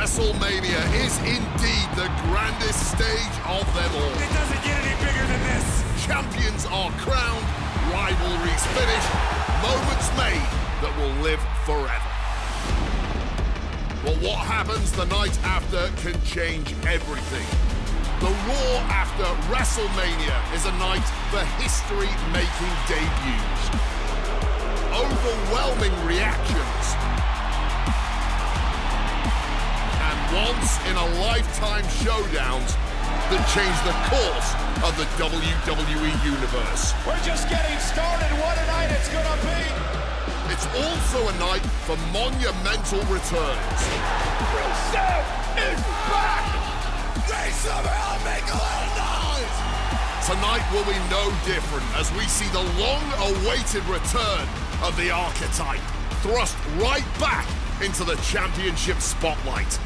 WrestleMania is indeed the grandest stage of them all. It doesn't get any bigger than this. Champions are crowned, rivalries finished, moments made that will live forever. But what happens the night after can change everything. The Raw after WrestleMania is a night for history-making debuts. Overwhelming reactions. Once-in-a-lifetime showdowns that change the course of the WWE Universe. We're just getting started. What a night it's gonna be! It's also a night for monumental returns. Rusev is back! They somehow make a lot of noise! Tonight will be no different as we see the long-awaited return of the Archetype, thrust right back into the championship spotlight.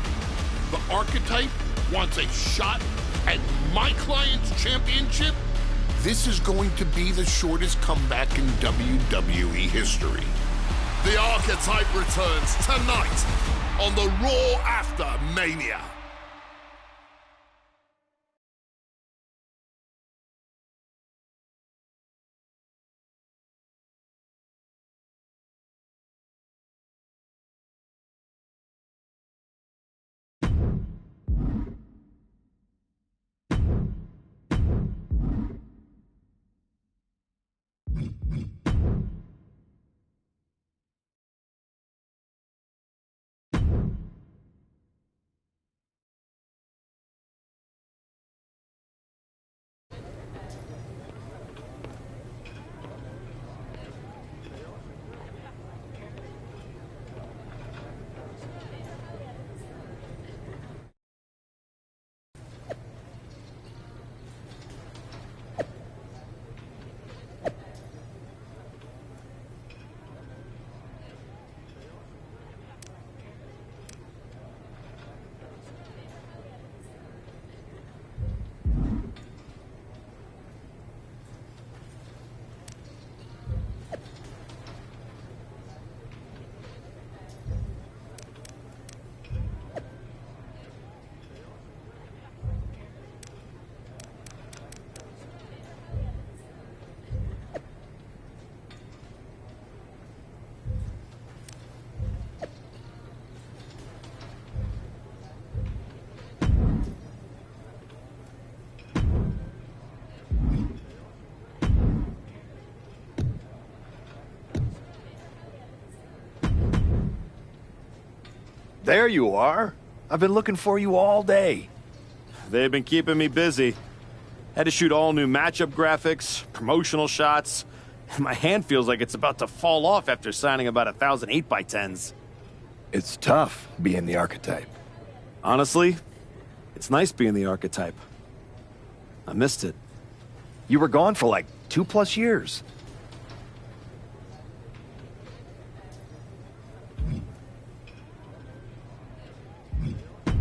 The Archetype wants a shot at my client's championship? This is going to be the shortest comeback in WWE history. The Archetype returns tonight on the Raw after Mania. There you are. I've been looking for you all day. They've been keeping me busy. Had to shoot all new matchup graphics, promotional shots. My hand feels like it's about to fall off after signing about 1,000 8x10s. It's tough being the archetype. Honestly, it's nice being the archetype. I missed it. You were gone for like 2+ years.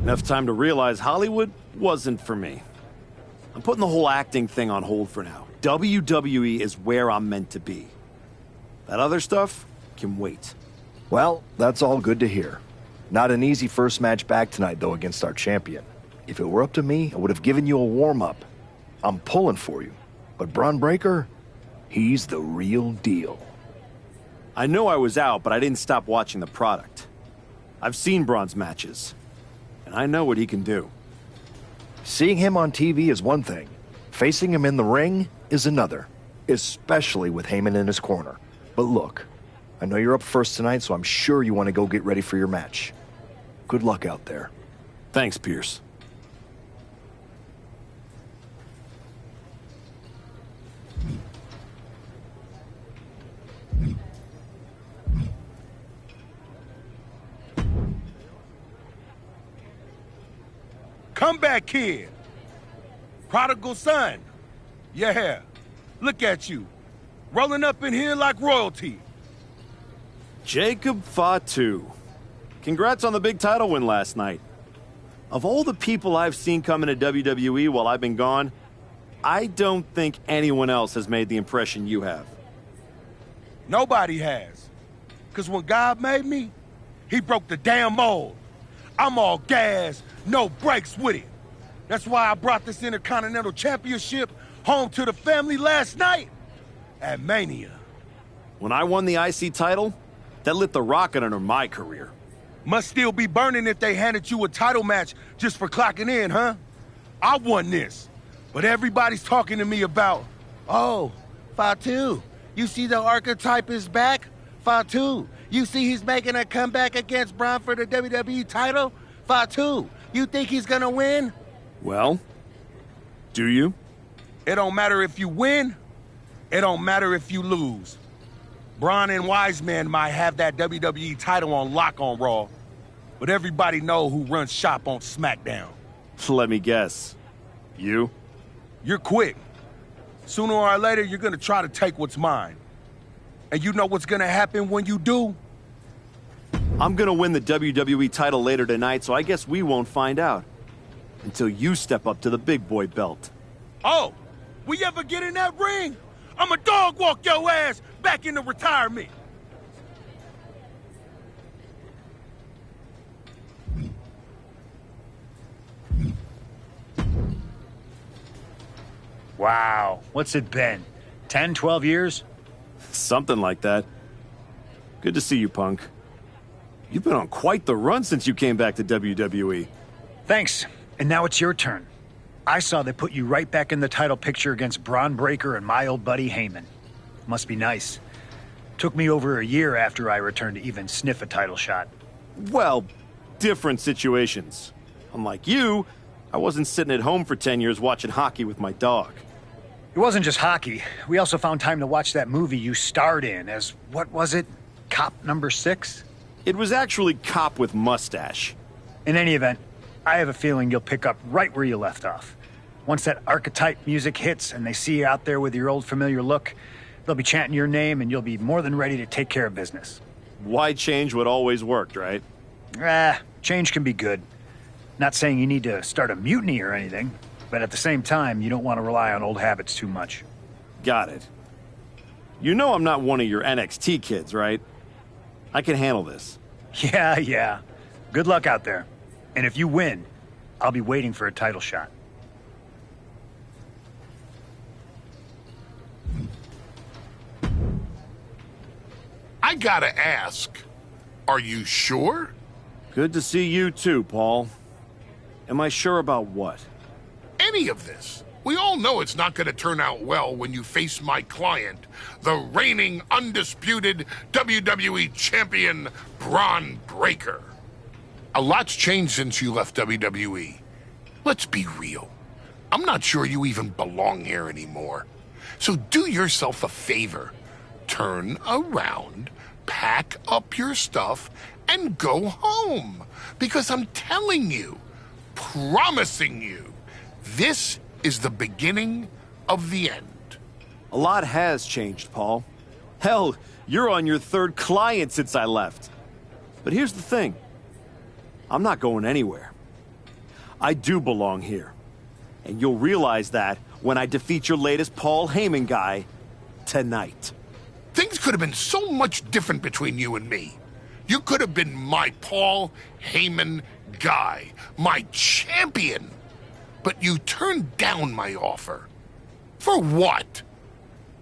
Enough time to realize Hollywood wasn't for me. I'm putting the whole acting thing on hold for now. WWE is where I'm meant to be. That other stuff can wait. Well, that's all good to hear. Not an easy first match back tonight, though, against our champion. If it were up to me, I would have given you a warm-up. I'm pulling for you. But Braun Breaker, he's the real deal. I know I was out, but I didn't stop watching the product. I've seen Braun's matches, and I know what he can do. Seeing him on TV is one thing. Facing him in the ring is another, especially with Heyman in his corner. But look, I know you're up first tonight, so I'm sure you want to go get ready for your match. Good luck out there. Thanks, Pierce. Comeback kid. Prodigal son. Yeah. Look at you. Rolling up in here like royalty. Jacob Fatu. Congrats on the big title win last night. Of all the people I've seen come into WWE while I've been gone, I don't think anyone else has made the impression you have. Nobody has. Because when God made me, he broke the damn mold. I'm all gas, no brakes with it. That's why I brought this Intercontinental Championship home to the family last night at Mania. When I won the IC title, that lit the rocket under my career. Must still be burning if they handed you a title match just for clocking in, huh? I won this, but everybody's talking to me about, oh, Fatu, you see the archetype is back? Fatu, you see he's making a comeback against Braun for the WWE title? Fatu, you think he's gonna win? Well, do you? It don't matter if you win, it don't matter if you lose. Braun and Wiseman might have that WWE title on lock on Raw, but everybody know who runs shop on SmackDown. Let me guess. You? You're quick. Sooner or later, you're gonna try to take what's mine. And you know what's gonna happen when you do? I'm gonna win the WWE title later tonight, so I guess we won't find out. Until you step up to the big boy belt. Oh, we ever get in that ring? I'ma dog walk your ass back into retirement. Wow, what's it been? 10, 12 years? Something like that. Good to see you, Punk. You've been on quite the run since you came back to WWE. Thanks, and now it's your turn. I saw they put you right back in the title picture against Braun Breaker and my old buddy Heyman. Must be nice. Took me over a year after I returned to even sniff a title shot. Well, different situations. Unlike you, I wasn't sitting at home for 10 years watching hockey with my dog. It wasn't just hockey. We also found time to watch that movie you starred in as, what was it? Cop number 6? It was actually Cop with Mustache. In any event, I have a feeling you'll pick up right where you left off. Once that archetype music hits and they see you out there with your old familiar look, they'll be chanting your name and you'll be more than ready to take care of business. Why change what always worked, right? Change can be good. Not saying you need to start a mutiny or anything, but at the same time, you don't want to rely on old habits too much. Got it. You know I'm not one of your NXT kids, right? I can handle this. Yeah. Good luck out there. And if you win, I'll be waiting for a title shot. I gotta ask, are you sure? Good to see you too, Paul. Am I sure about what? Any of this. We all know it's not gonna turn out well when you face my client, the reigning, undisputed WWE Champion, Braun Breaker. A lot's changed since you left WWE. Let's be real. I'm not sure you even belong here anymore. So do yourself a favor. Turn around, pack up your stuff, and go home. Because I'm telling you, promising you, this is the beginning of the end. A lot has changed, Paul. Hell, you're on your third client since I left. But here's the thing. I'm not going anywhere. I do belong here. And you'll realize that when I defeat your latest Paul Heyman guy tonight. Things could have been so much different between you and me. You could have been my Paul Heyman guy, my champion. But you turned down my offer. For what?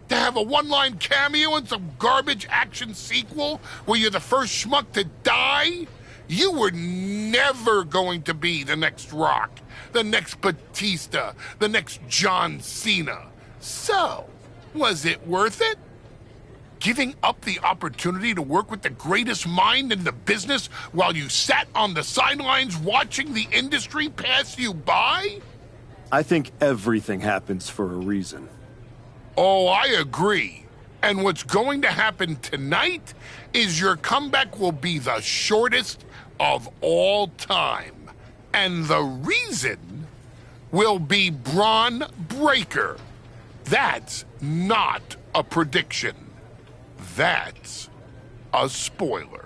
To have a one-line cameo in some garbage action sequel where you're the first schmuck to die? You were never going to be the next Rock, the next Batista, the next John Cena. So, was it worth it? Giving up the opportunity to work with the greatest mind in the business while you sat on the sidelines watching the industry pass you by? I think everything happens for a reason. Oh, I agree. And what's going to happen tonight is your comeback will be the shortest of all time. And the reason will be Braun Breaker. That's not a prediction. That's a spoiler.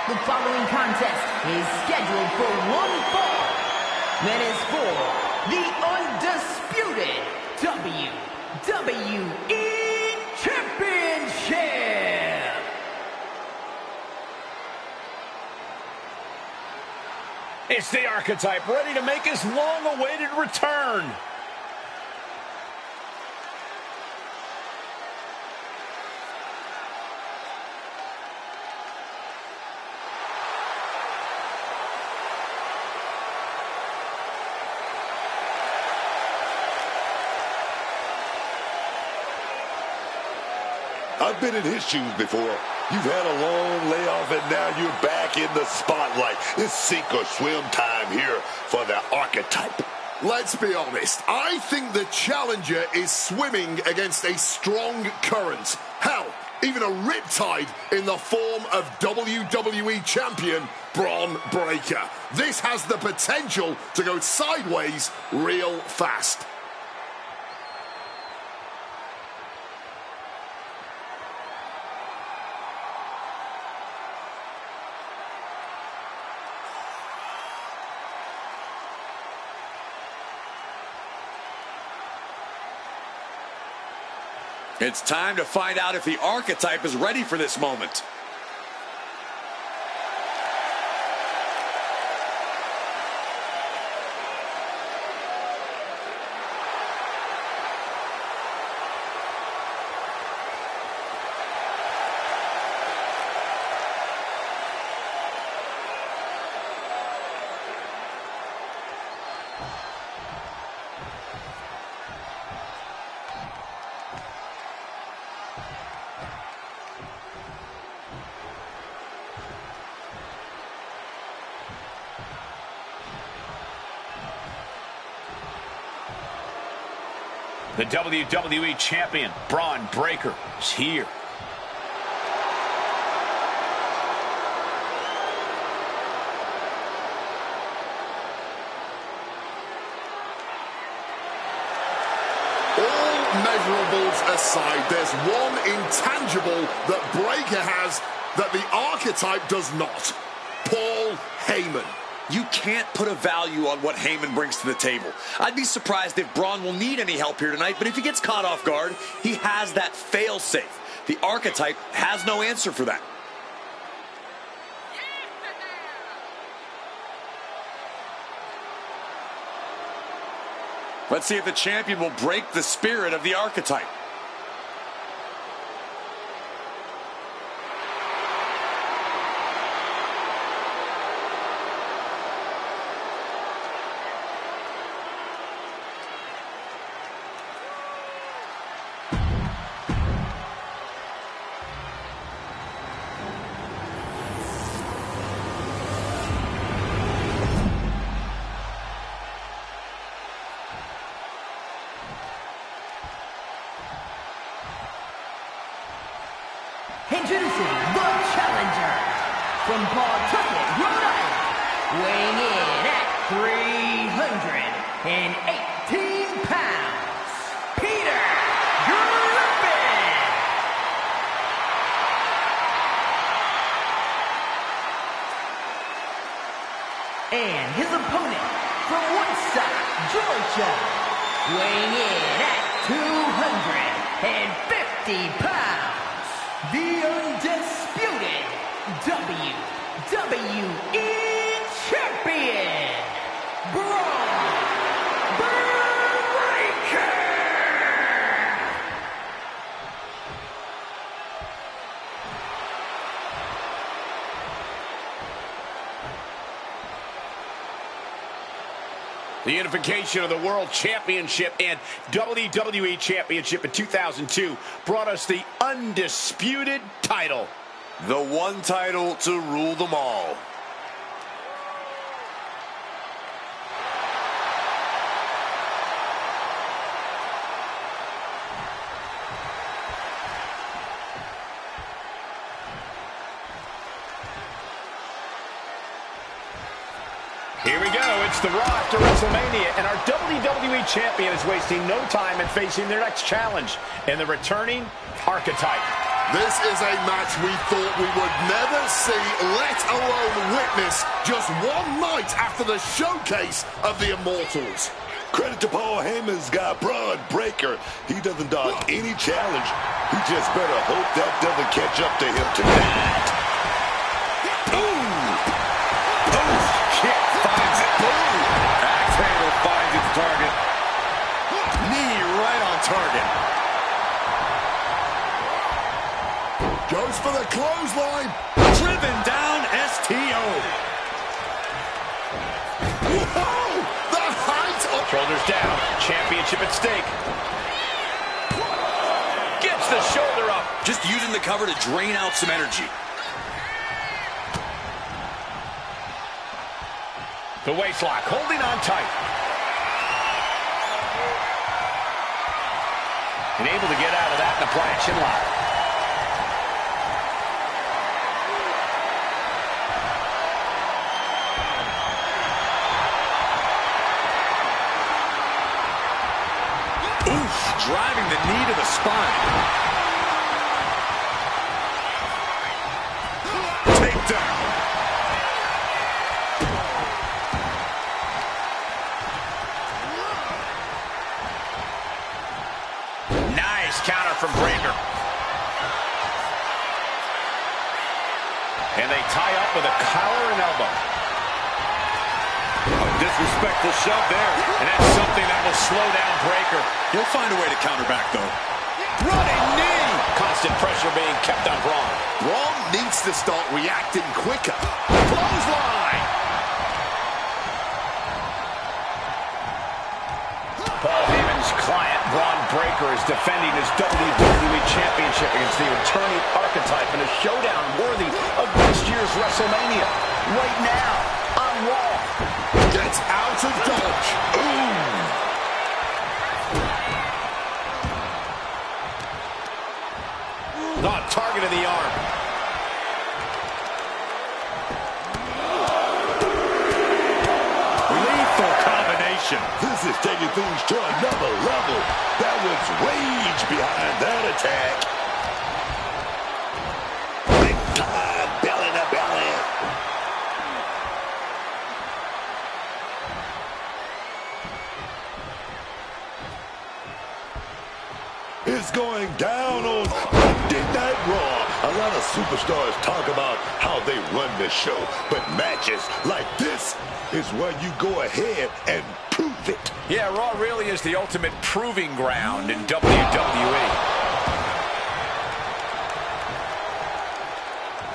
The following contest is scheduled for one fall. That is for the undisputed WWE Championship. It's the Archetype, ready to make his long-awaited return. I've been in his shoes before. You've had a long layoff, and now you're back in the spotlight. It's sink or swim time here for the Archetype. Let's be honest. I think the challenger is swimming against a strong current. Hell, even a riptide in the form of WWE Champion Braun Breaker. This has the potential to go sideways real fast. It's time to find out if the Archetype is ready for this moment. The WWE Champion, Braun Breaker, is here. All measurables aside, there's one intangible that Breaker has that the Archetype does not. Paul Heyman. You can't put a value on what Heyman brings to the table. I'd be surprised if Braun will need any help here tonight, but if he gets caught off guard, he has that fail-safe. The Archetype has no answer for that. Let's see if the champion will break the spirit of the Archetype. Introducing the challenger from Pawtucket, Rhode Island, weighing in at 318 pounds, Peter Griffin. And his opponent from Woodstock, Georgia, weighing in at 250 pounds, the undisputed WWE Champion, Braun Breaker. The unification of the World Championship and WWE Championship in 2002 brought us the undisputed title. The one title to rule them all. Here we go. It's the Rock to WrestleMania, and our WWE Champion is wasting no time in facing their next challenge in the returning Archetype. This is a match we thought we would never see, let alone witness, just one night after the showcase of the Immortals. Credit to Paul Heyman's guy, Braun Breaker. He doesn't dodge any challenge. He just better hope that doesn't catch up to him tonight. Finds it. Boom! Axe handle finds its target. Knee right on target. Goes for the clothesline. Driven down STO. Whoa! The height of... Shoulders down. Championship at stake. Gets the shoulder up. Just using the cover to drain out some energy. The waistlock, holding on tight. And able to get out of that and apply a chin lock. Oof, driving the knee to the spine. Takedown. Counter from Breaker. And they tie up with a collar and elbow. A disrespectful shove there. And that's something that will slow down Breaker. He'll find a way to counter back, though. Running knee. Constant pressure being kept on Braun. Braun needs to start reacting quicker. Clothesline. Paul Heyman's client, Braun Breaker, is defending his WWE Championship against the returning Archetype in a showdown worthy of next year's WrestleMania. Right now, on Raw. Gets out of dodge. Ooh. Not target of the arm. Lethal combination. This is taking things to another level. That was rage behind that attack. Big time, belly to belly. It's going down on Monday Night Raw. A lot of superstars talk about how they run the show, but matches like this is where you go ahead and prove it. Yeah, Raw really is the ultimate proving ground in WWE.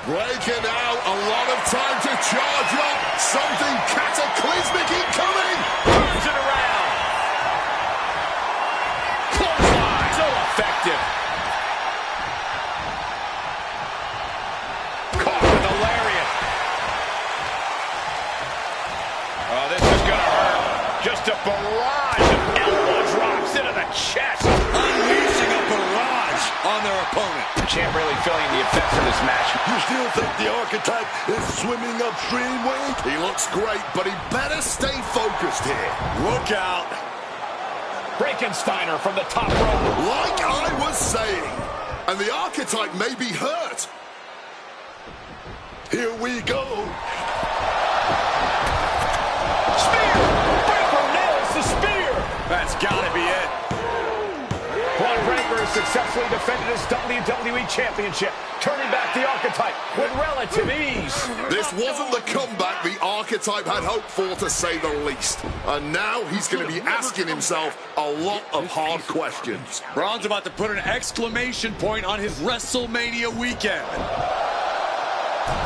Breaking out, a lot of time to charge up. Something cataclysmic incoming. Turns it around. Clothesline. So effective. Caught with a lariat. Oh, this is going to hurt. Just a barrage of elbow drops into the chest. Unleashing a barrage on their opponent. Champ really feeling the effects of this match. You still think the Archetype is swimming upstream, Wade? He looks great, but he better stay focused here. Look out. Frankensteiner from the top rope. Like I was saying, and the Archetype may be hurt. Here we go. Spear! Breaker nails the spear! That's gotta be it. Braun Breaker has successfully defended his WWE Championship, turning back the Archetype with relative ease. This wasn't the comeback the Archetype had hoped for, to say the least. And now he's going to be asking himself a lot of hard questions. Braun's about to put an exclamation point on his WrestleMania weekend.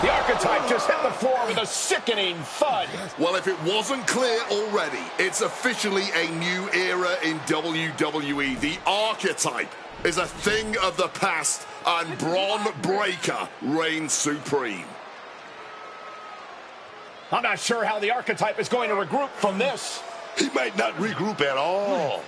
The Archetype just hit the floor with a sickening thud. Well, if it wasn't clear already, it's officially a new era in WWE. The Archetype is a thing of the past, and Braun Breaker reigns supreme. I'm not sure how the Archetype is going to regroup from this. He might not regroup at all.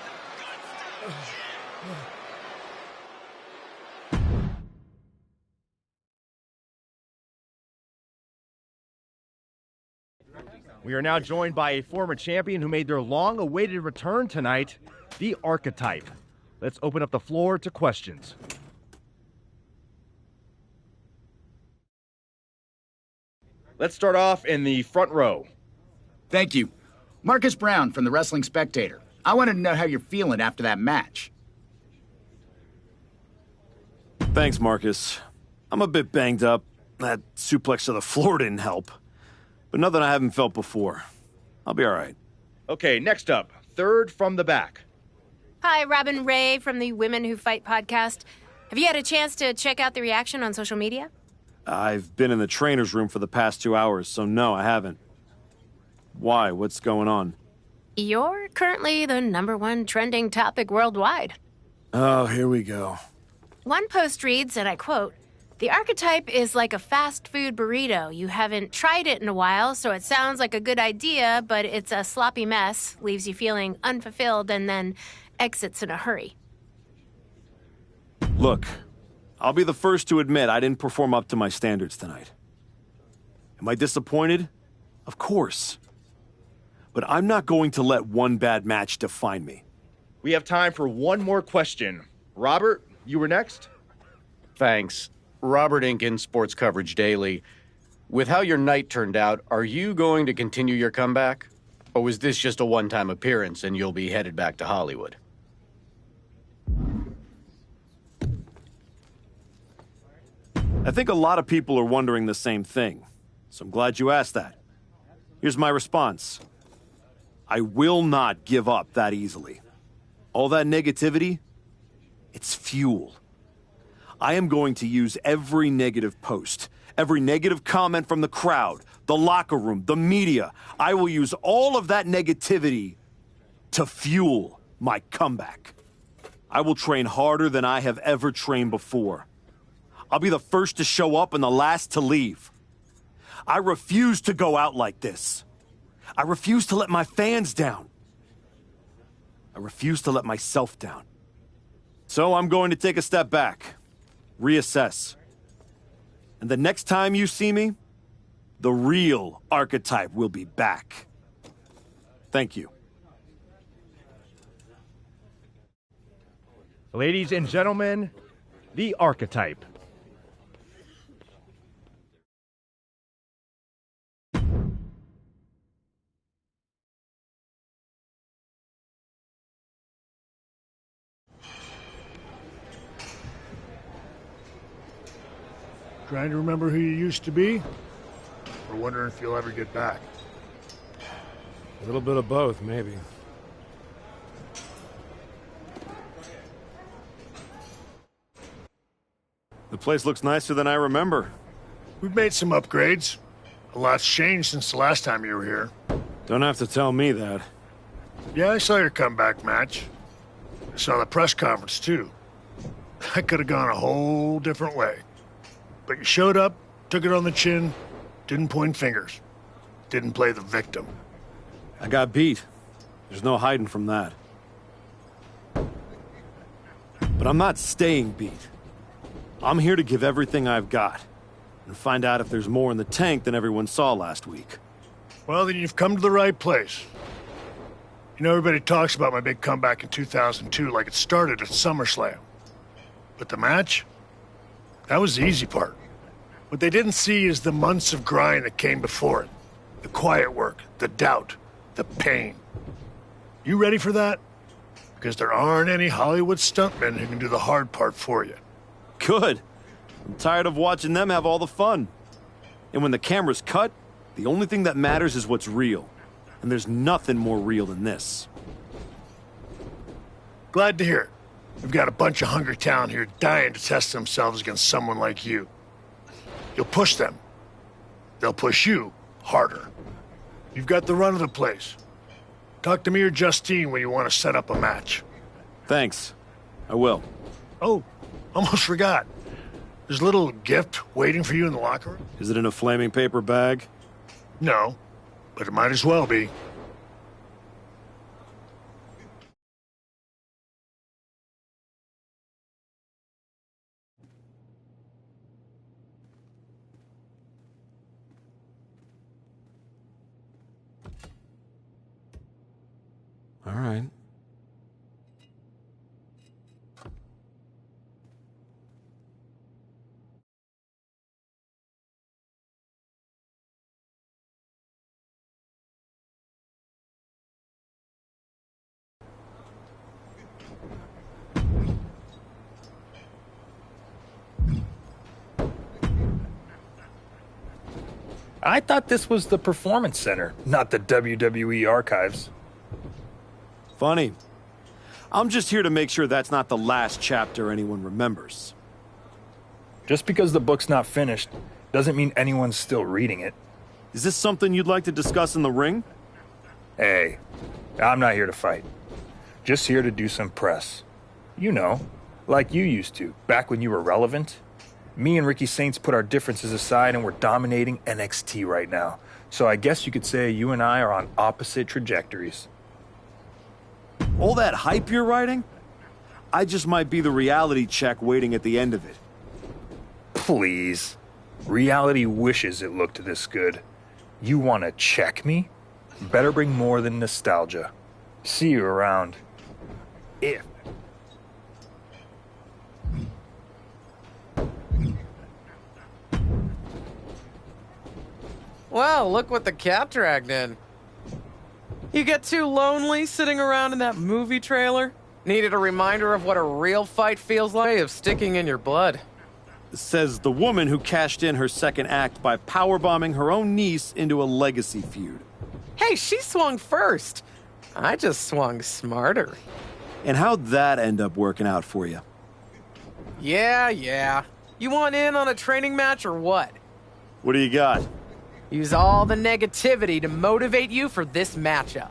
We are now joined by a former champion who made their long-awaited return tonight, the Archetype. Let's open up the floor to questions. Let's start off in the front row. Thank you. Marcus Brown from the Wrestling Spectator. I wanted to know how you're feeling after that match. Thanks, Marcus. I'm a bit banged up. That suplex to the floor didn't help. But nothing I haven't felt before. I'll be all right. Okay, next up, third from the back. Hi, Robin Ray from the Women Who Fight podcast. Have you had a chance to check out the reaction on social media? I've been in the trainer's room for the past 2 hours, so no, I haven't. Why? What's going on? You're currently the #1 trending topic worldwide. Oh, here we go. One post reads, and I quote, "The Archetype is like a fast food burrito. You haven't tried it in a while, so it sounds like a good idea, but it's a sloppy mess, leaves you feeling unfulfilled, and then exits in a hurry." Look, I'll be the first to admit I didn't perform up to my standards tonight. Am I disappointed? Of course. But I'm not going to let one bad match define me. We have time for one more question. Robert, you were next? Thanks. Robert Inkin, Sports Coverage Daily. With how your night turned out, are you going to continue your comeback? Or was this just a one-time appearance and you'll be headed back to Hollywood? I think a lot of people are wondering the same thing, so I'm glad you asked that. Here's my response. I will not give up that easily. All that negativity, it's fuel. I am going to use every negative post, every negative comment from the crowd, the locker room, the media. I will use all of that negativity to fuel my comeback. I will train harder than I have ever trained before. I'll be the first to show up and the last to leave. I refuse to go out like this. I refuse to let my fans down. I refuse to let myself down. So I'm going to take a step back, reassess. And the next time you see me, the real Archetype will be back. Thank you. Ladies and gentlemen, the Archetype. Trying to remember who you used to be? Or wondering if you'll ever get back? A little bit of both, maybe. The place looks nicer than I remember. We've made some upgrades. A lot's changed since the last time you were here. Don't have to tell me that. Yeah, I saw your comeback match. I saw the press conference, too. That could have gone a whole different way. But you showed up, took it on the chin, didn't point fingers, didn't play the victim. I got beat. There's no hiding from that. But I'm not staying beat. I'm here to give everything I've got and find out if there's more in the tank than everyone saw last week. Well, then you've come to the right place. You know, everybody talks about my big comeback in 2002 like it started at SummerSlam. But the match? That was the easy part. What they didn't see is the months of grind that came before it. The quiet work, the doubt, the pain. You ready for that? Because there aren't any Hollywood stuntmen who can do the hard part for you. Good. I'm tired of watching them have all the fun. And when the camera's cut, the only thing that matters is what's real. And there's nothing more real than this. Glad to hear it. We've got a bunch of hungry talent here dying to test themselves against someone like you. You'll push them. They'll push you harder. You've got the run of the place. Talk to me or Justine when you want to set up a match. Thanks. I will. Oh, almost forgot. There's a little gift waiting for you in the locker room. Is it in a flaming paper bag? No, but it might as well be. All right. I thought this was the Performance Center, not the WWE Archives. Funny. I'm just here to make sure that's not the last chapter anyone remembers. Just because the book's not finished doesn't mean anyone's still reading it. Is this something you'd like to discuss in the ring? Hey, I'm not here to fight. Just here to do some press. You know, like you used to, back when you were relevant. Me and Ricky Saints put our differences aside and we're dominating NXT right now. So I guess you could say you and I are on opposite trajectories. All that hype you're writing? I just might be the reality check waiting at the end of it. Please. Reality wishes it looked this good. You want to check me? Better bring more than nostalgia. See you around. If. Wow, look what the cat dragged in. You get too lonely sitting around in that movie trailer? Needed a reminder of what a real fight feels like of sticking in your blood. Says the woman who cashed in her second act by powerbombing her own niece into a legacy feud. Hey, she swung first. I just swung smarter. And how'd that end up working out for you? Yeah. You want in on a training match or what? What do you got? Use all the negativity to motivate you for this matchup.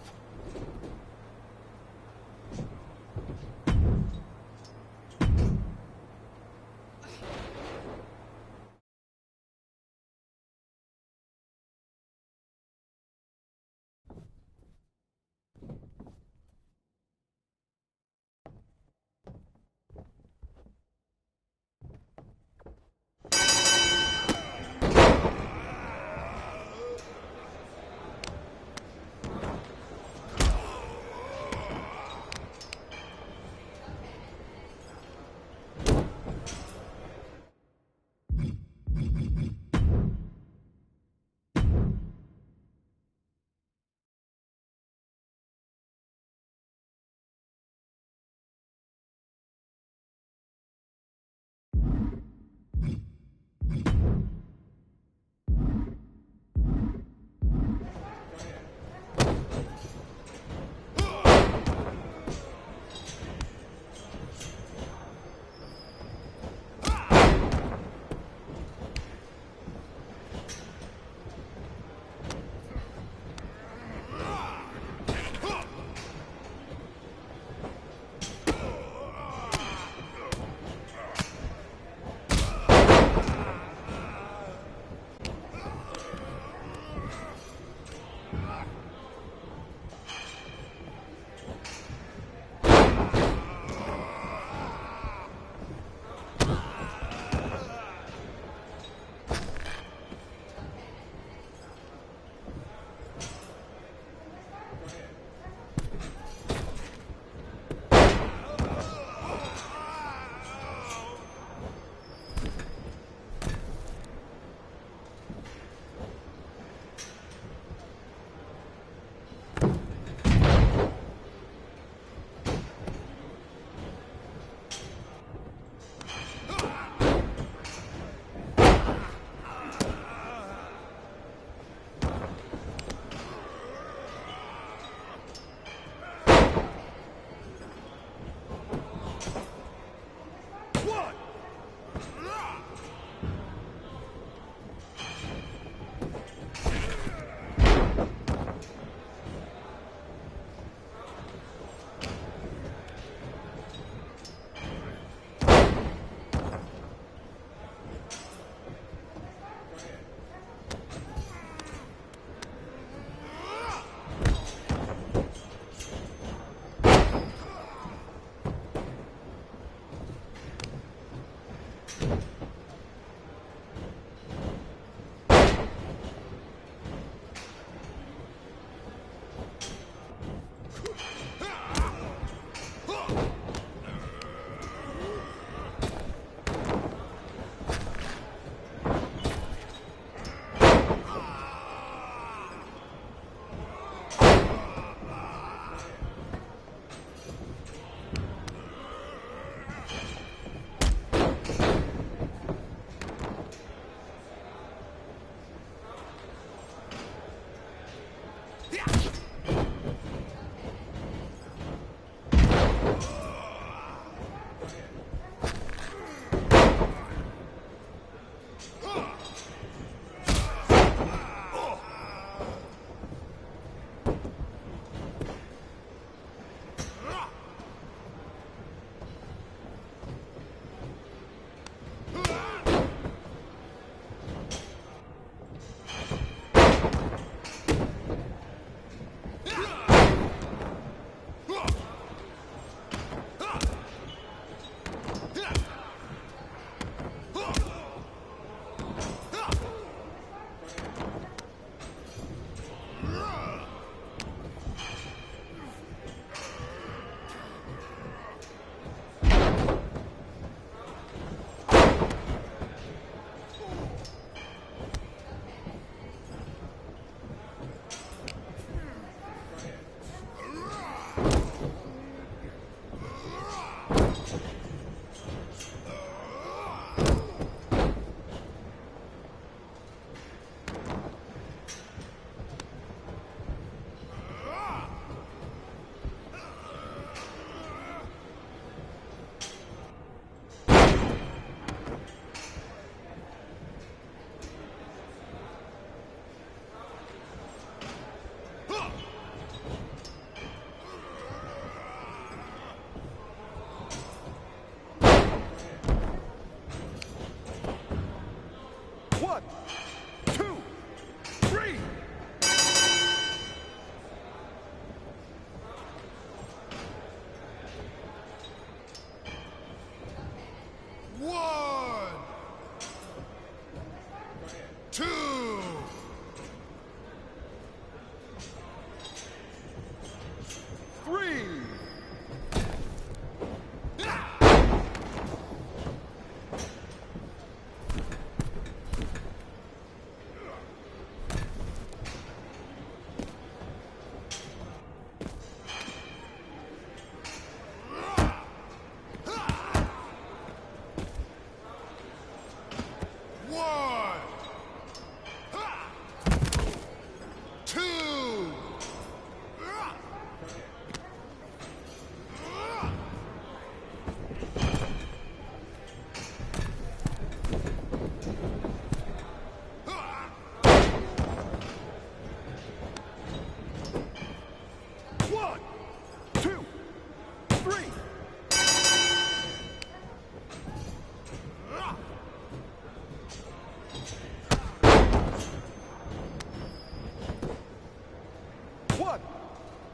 1,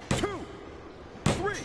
2, 3.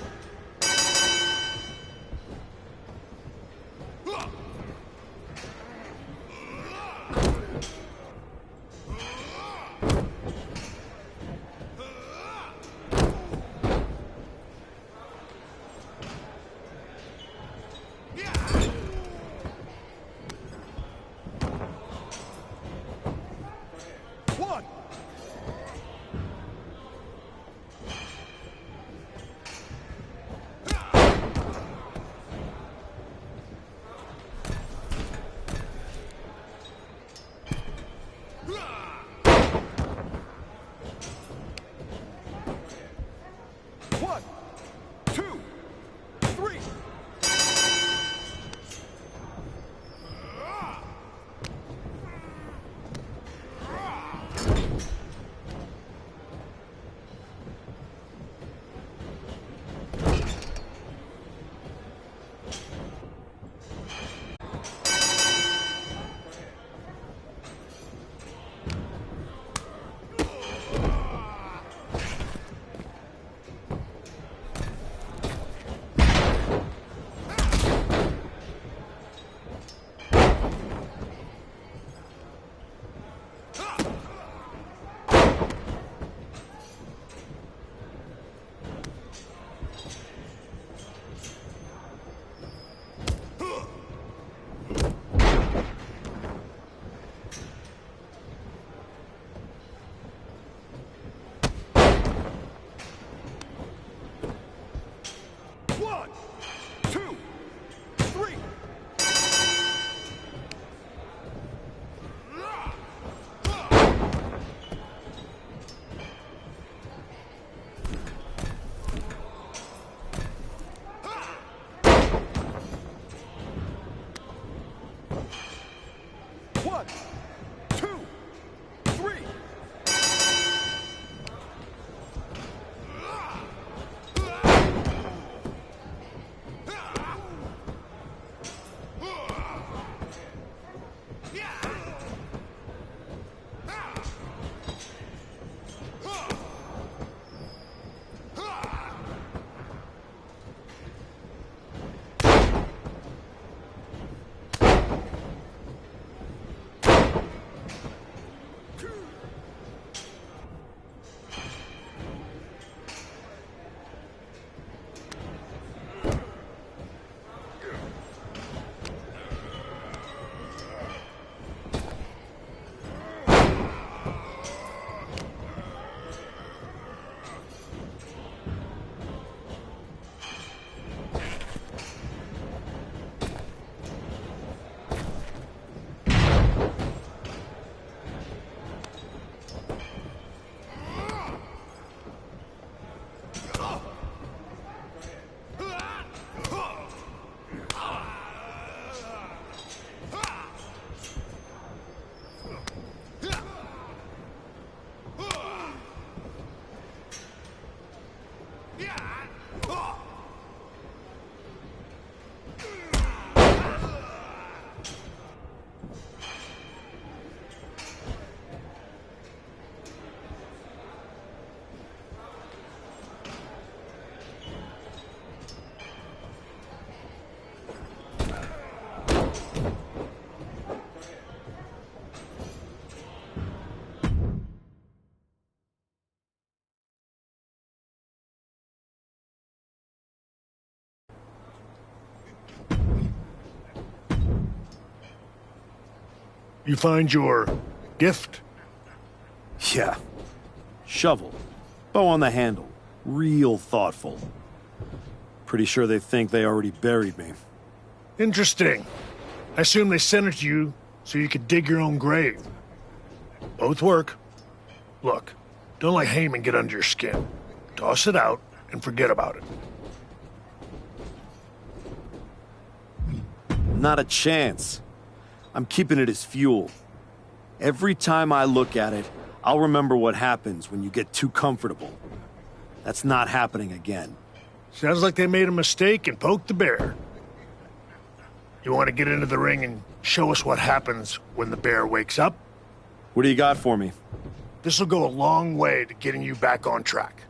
You find your gift? Yeah. Shovel. Bow on the handle. Real thoughtful. Pretty sure they think they already buried me. Interesting. I assume they sent it to you so you could dig your own grave. Both work. Look, don't let Heyman get under your skin. Toss it out and forget about it. Not a chance. I'm keeping it as fuel. Every time I look at it, I'll remember what happens when you get too comfortable. That's not happening again. Sounds like they made a mistake and poked the bear. You want to get into the ring and show us what happens when the bear wakes up? What do you got for me? This will go a long way to getting you back on track.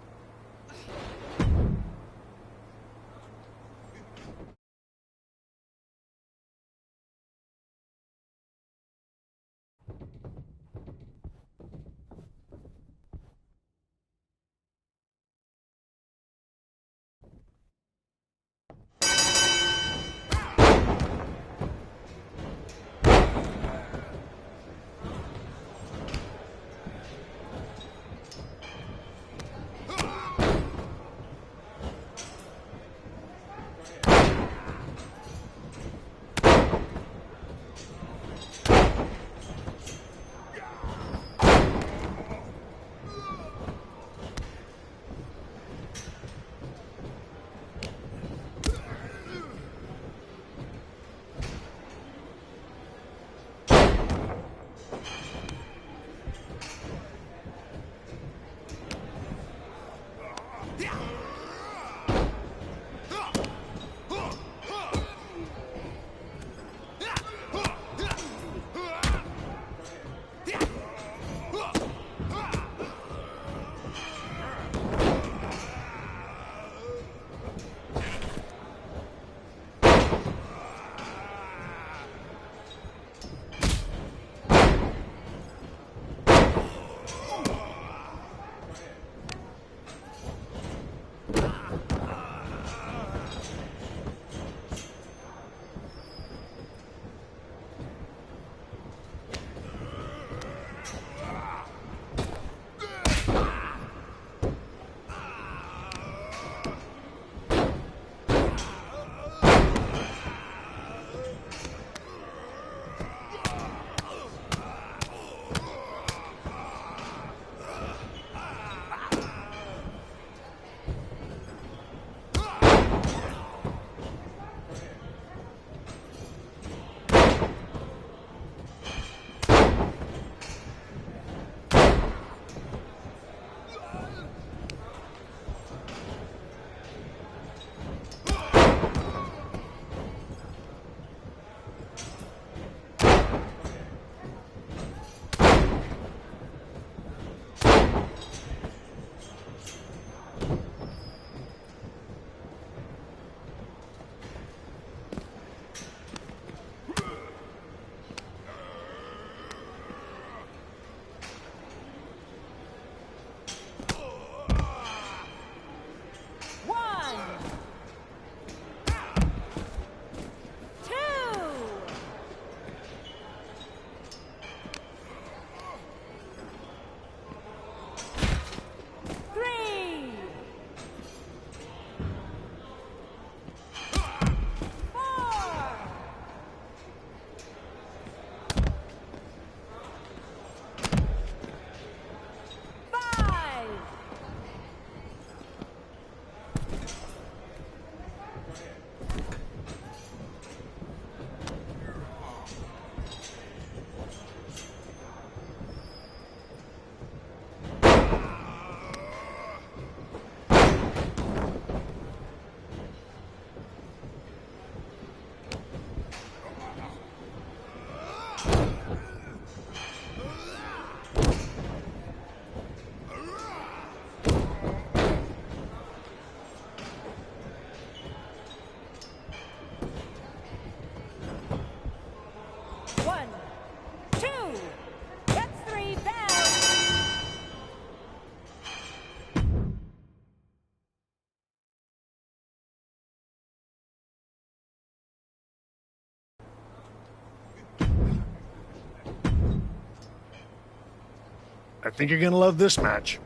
I think you're going to love this match.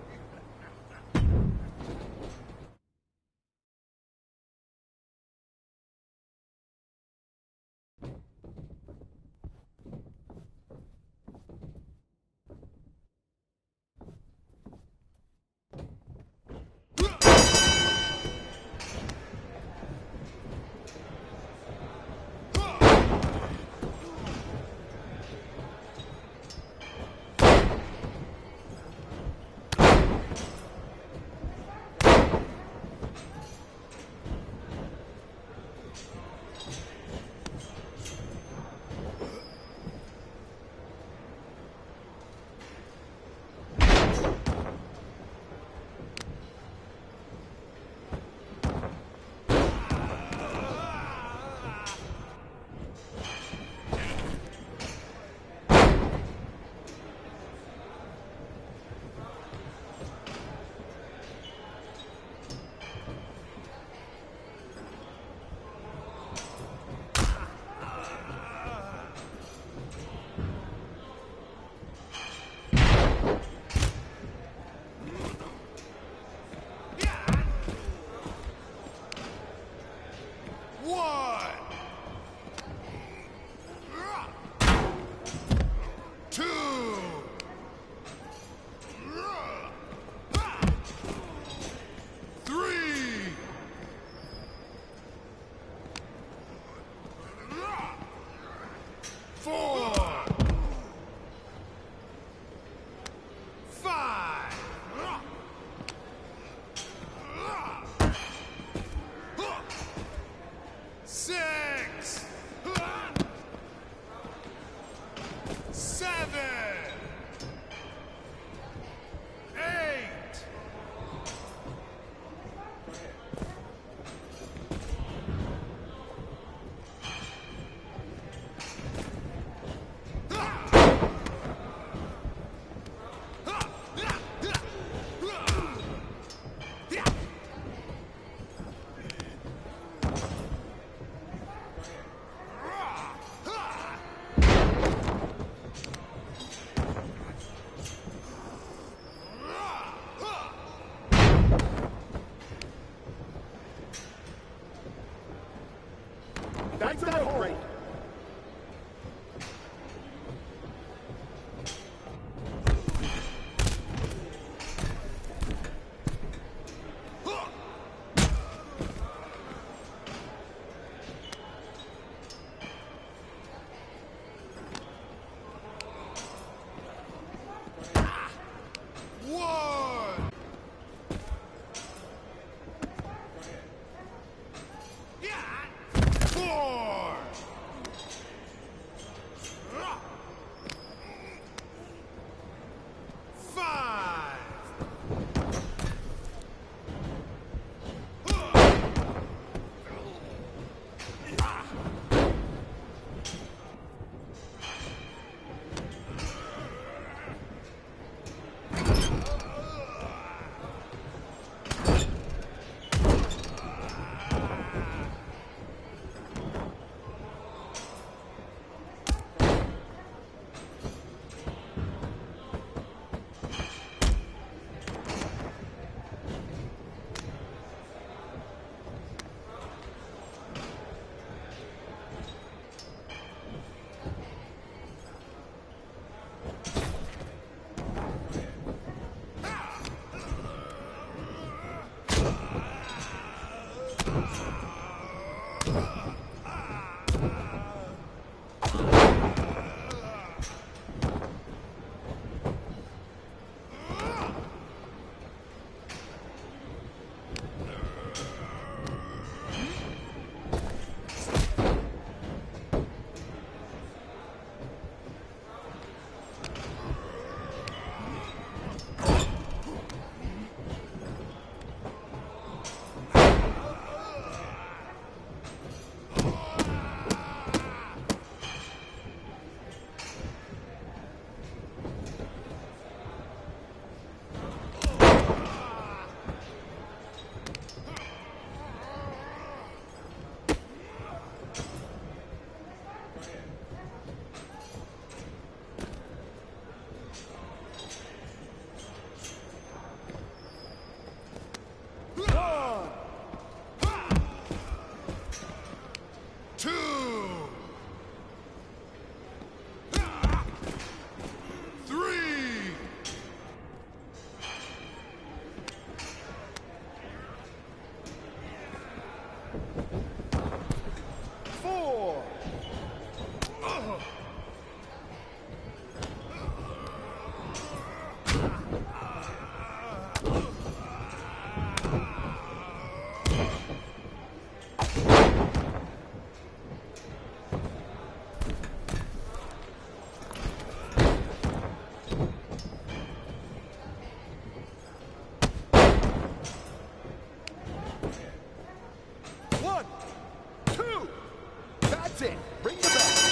That's it. Bring the bell.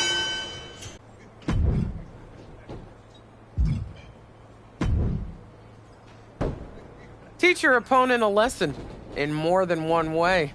Teach your opponent a lesson in more than one way.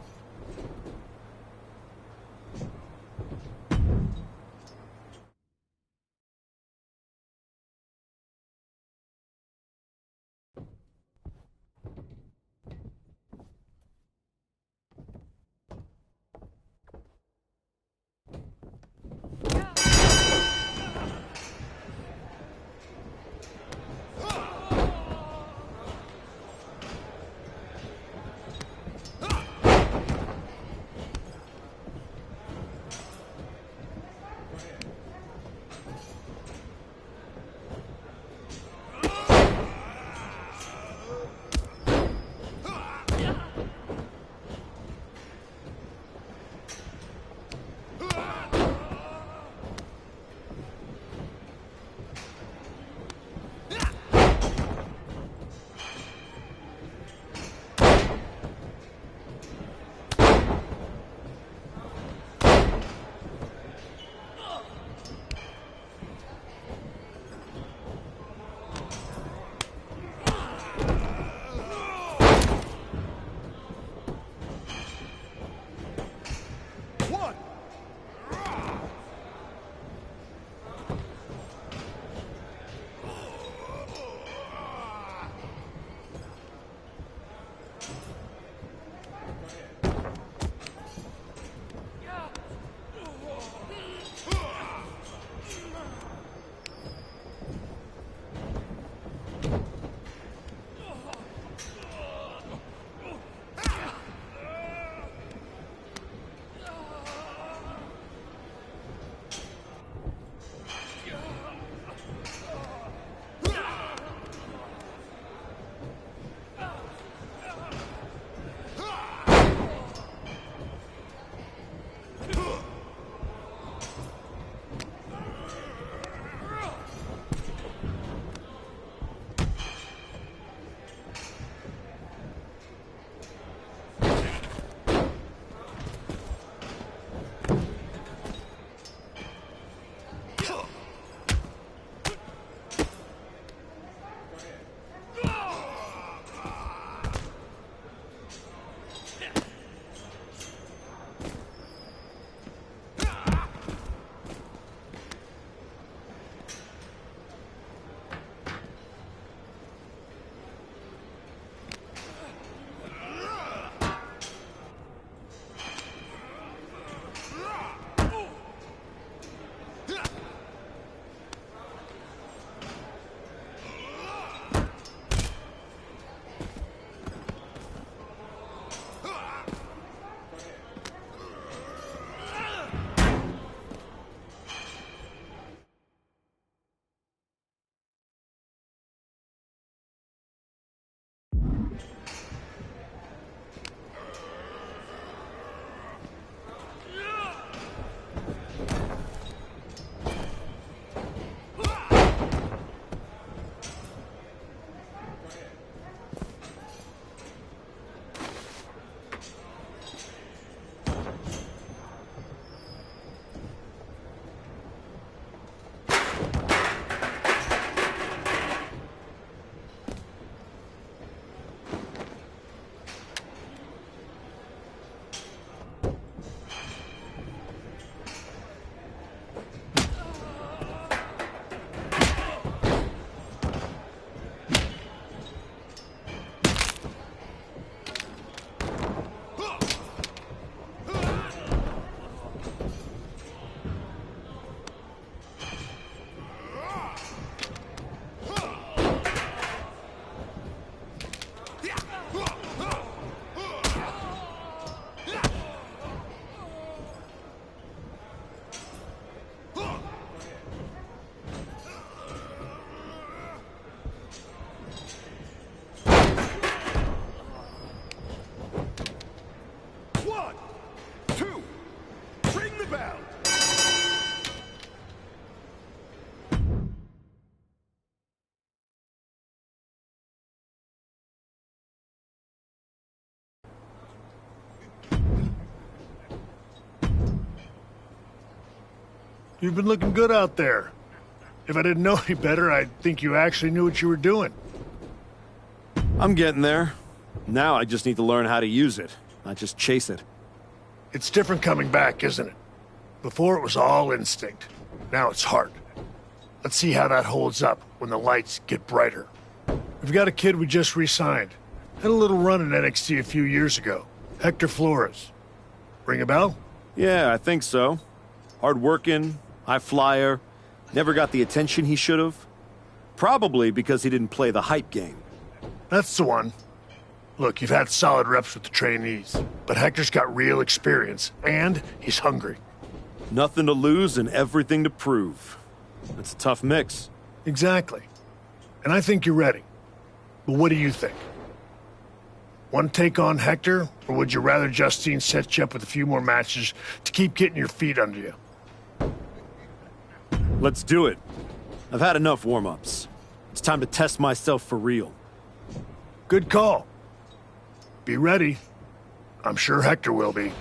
You've been looking good out there. If I didn't know any better, I'd think you actually knew what you were doing. I'm getting there. Now I just need to learn how to use it, not just chase it. It's different coming back, isn't it? Before it was all instinct. Now it's heart. Let's see how that holds up when the lights get brighter. We've got a kid we just re-signed. Had a little run in NXT a few years ago. Hector Flores. Ring a bell? Yeah, I think so. Hard-working, high flyer, never got the attention he should have. Probably because he didn't play the hype game. That's the one. Look, you've had solid reps with the trainees, but Hector's got real experience, and he's hungry. Nothing to lose and everything to prove. That's a tough mix. Exactly. And I think you're ready. But what do you think? Want to take on Hector, or would you rather Justine set you up with a few more matches to keep getting your feet under you? Let's do it. I've had enough warm-ups. It's time to test myself for real. Good call. Be ready. I'm sure Hector will be.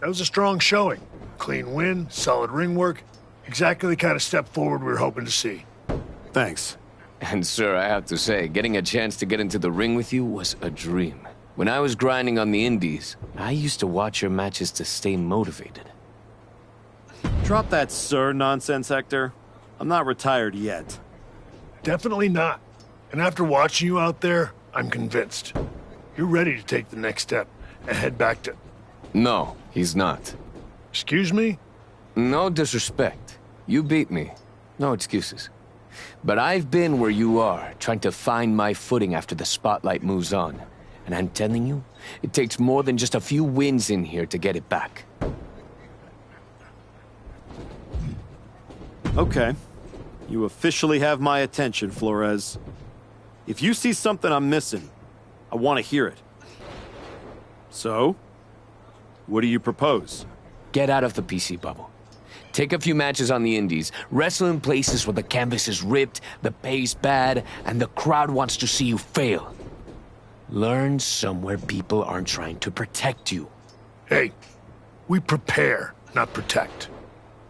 That was a strong showing. Clean win, solid ring work. Exactly the kind of step forward we were hoping to see. Thanks. And sir, I have to say, getting a chance to get into the ring with you was a dream. When I was grinding on the indies, I used to watch your matches to stay motivated. Drop that sir nonsense, Hector. I'm not retired yet. Definitely not. And after watching you out there, I'm convinced. You're ready to take the next step and head back to... No, he's not. Excuse me? No disrespect. You beat me. No excuses. But I've been where you are, trying to find my footing after the spotlight moves on. And I'm telling you, it takes more than just a few wins in here to get it back. Okay. You officially have my attention, Flores. If you see something I'm missing, I want to hear it. So, what do you propose? Get out of the PC bubble. Take a few matches on the indies, wrestle in places where the canvas is ripped, the pay's bad, and the crowd wants to see you fail. Learn somewhere people aren't trying to protect you. Hey, we prepare, not protect.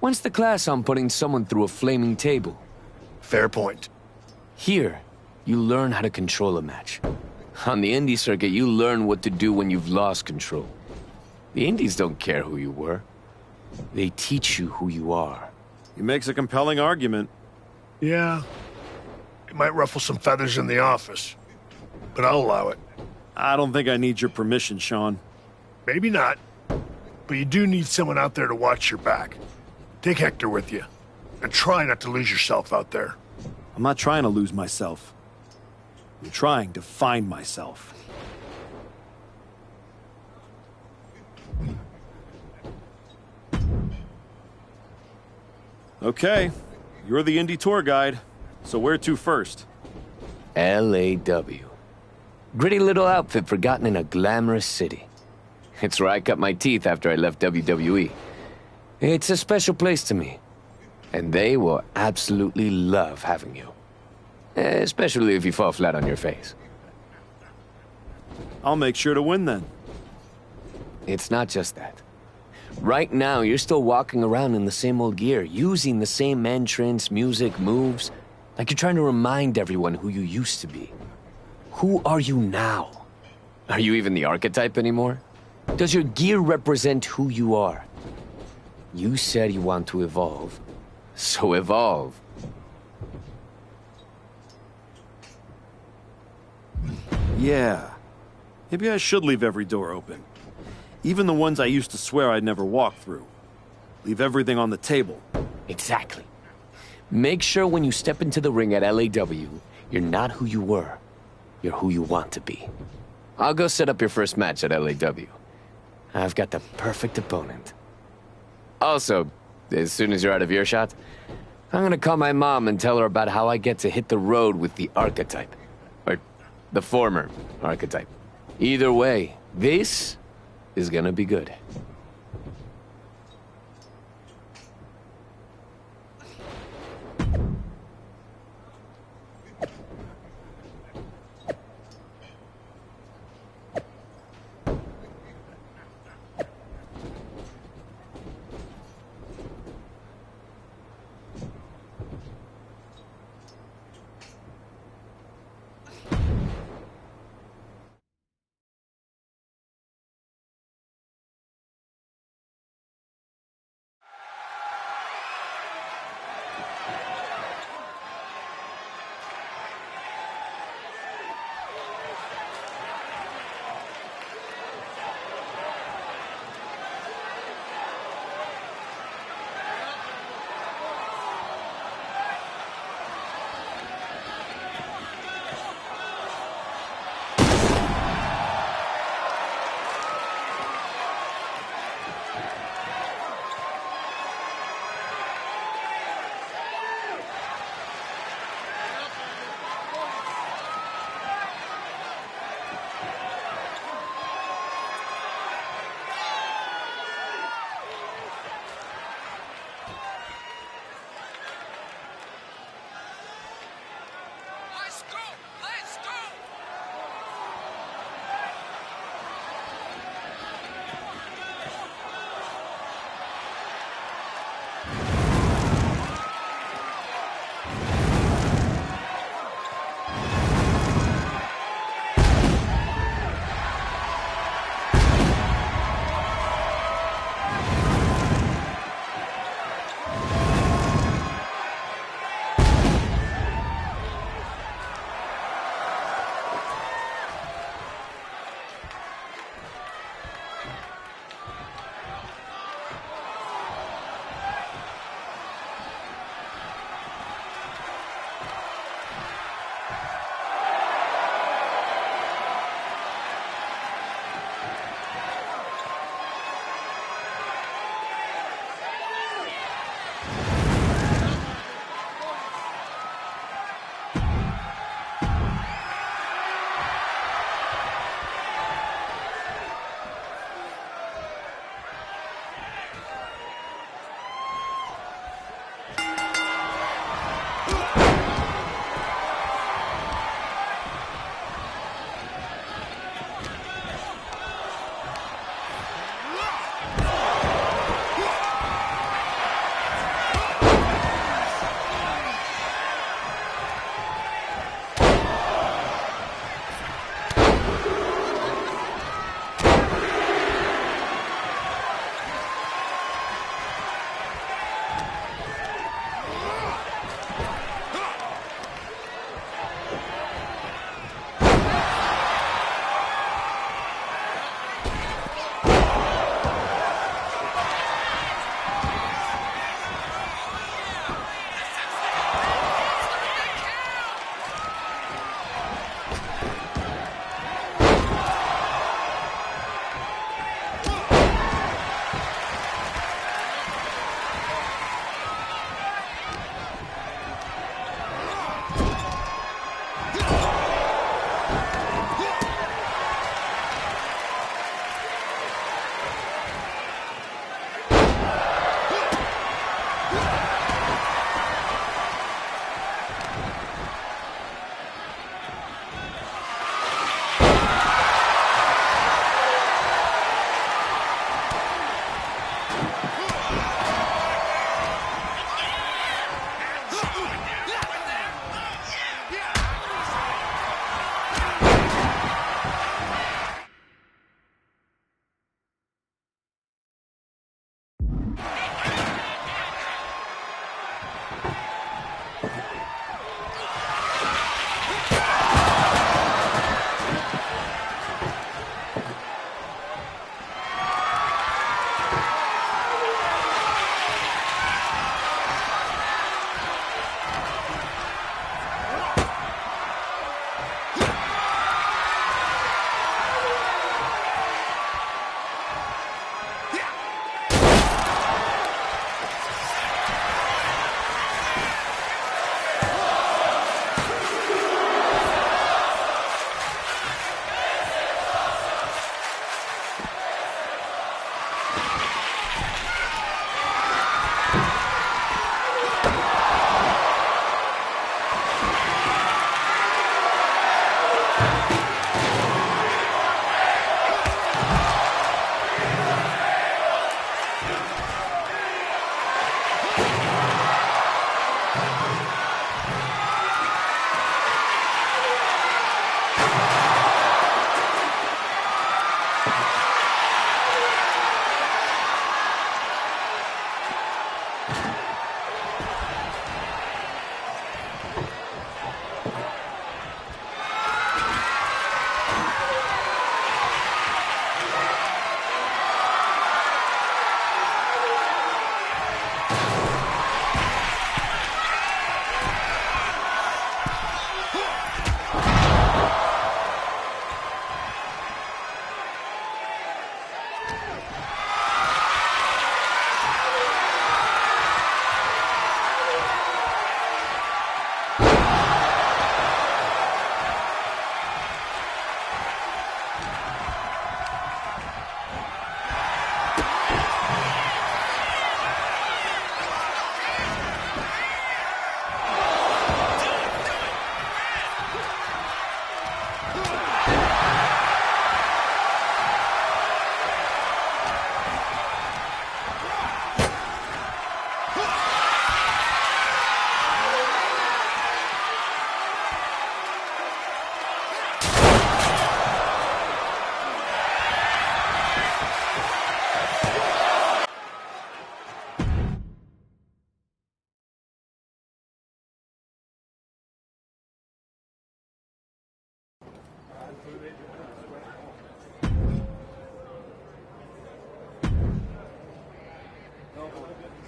When's the class on putting someone through a flaming table? Fair point. Here, you learn how to control a match. On the indie circuit, you learn what to do when you've lost control. The indies don't care who you were. They teach you who you are. He makes a compelling argument. Yeah. It might ruffle some feathers in the office, but I'll allow it. I don't think I need your permission, Sean. Maybe not, but you do need someone out there to watch your back. Take Hector with you, and try not to lose yourself out there. I'm not trying to lose myself. I'm trying to find myself. Okay, you're the indie tour guide, so where to first? LAW. Gritty little outfit forgotten in a glamorous city. It's where I cut my teeth after I left WWE. It's a special place to me. And they will absolutely love having you. Especially if you fall flat on your face. I'll make sure to win then. It's not just that. Right now, you're still walking around in the same old gear, using the same entrance, music, moves, like you're trying to remind everyone who you used to be. Who are you now? Are you even the archetype anymore? Does your gear represent who you are? You said you want to evolve, so evolve. Yeah. Maybe I should leave every door open. Even the ones I used to swear I'd never walk through. Leave everything on the table. Exactly. Make sure when you step into the ring at LAW, you're not who you were. You're who you want to be. I'll go set up your first match at LAW. I've got the perfect opponent. Also, as soon as you're out of earshot, I'm gonna call my mom and tell her about how I get to hit the road with the archetype. Or the former archetype. Either way, this is gonna be good.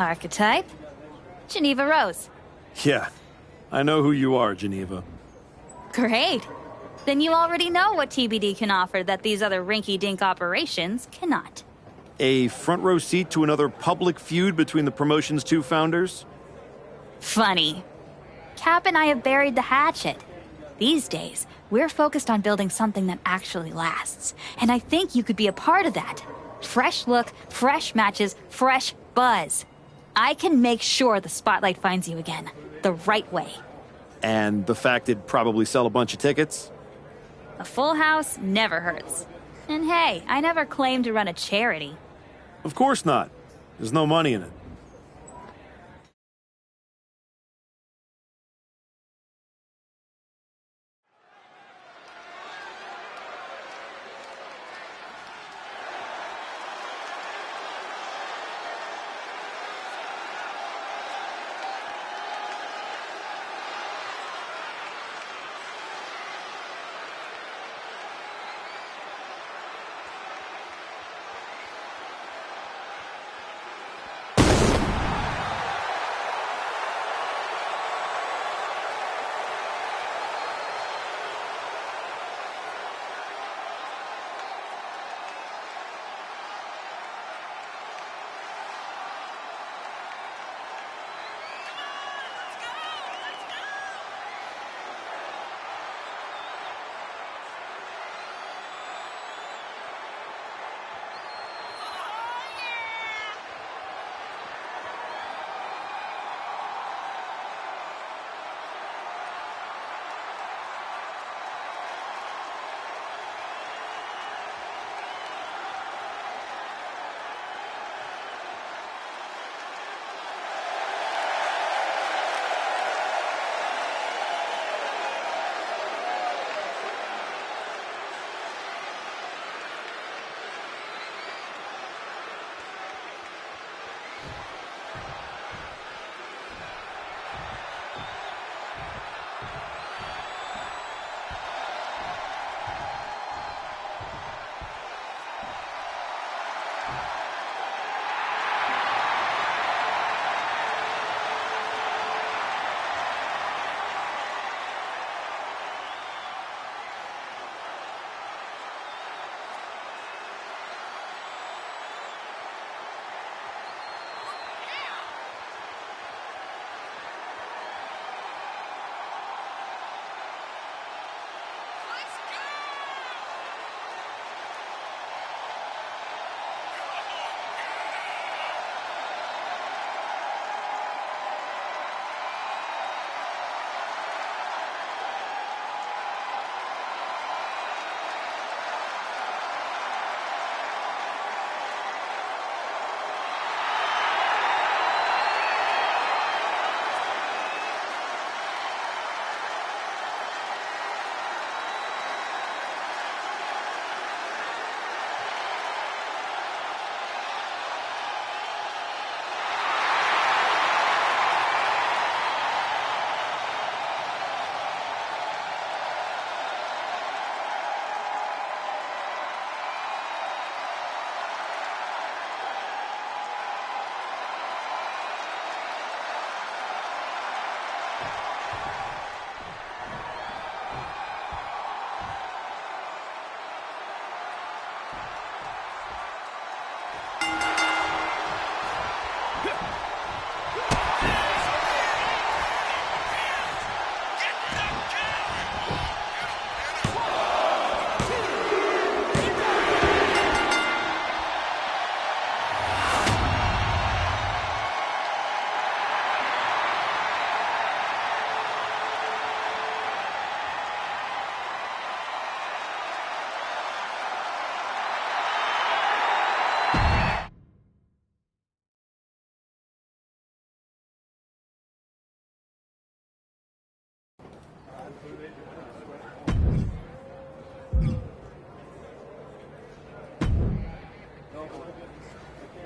Archetype? Geneva Rose. Yeah, I know who you are, Geneva. Great. Then you already know what TBD can offer that these other rinky-dink operations cannot. A front row seat to another public feud between the promotion's two founders? Funny. Cap and I have buried the hatchet. These days, we're focused on building something that actually lasts. And I think you could be a part of that. Fresh look, fresh matches, fresh buzz. I can make sure the spotlight finds you again, the right way. And the fact it'd probably sell a bunch of tickets? A full house never hurts. And hey, I never claimed to run a charity. Of course not. There's no money in it.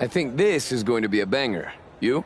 I think this is going to be a banger. You?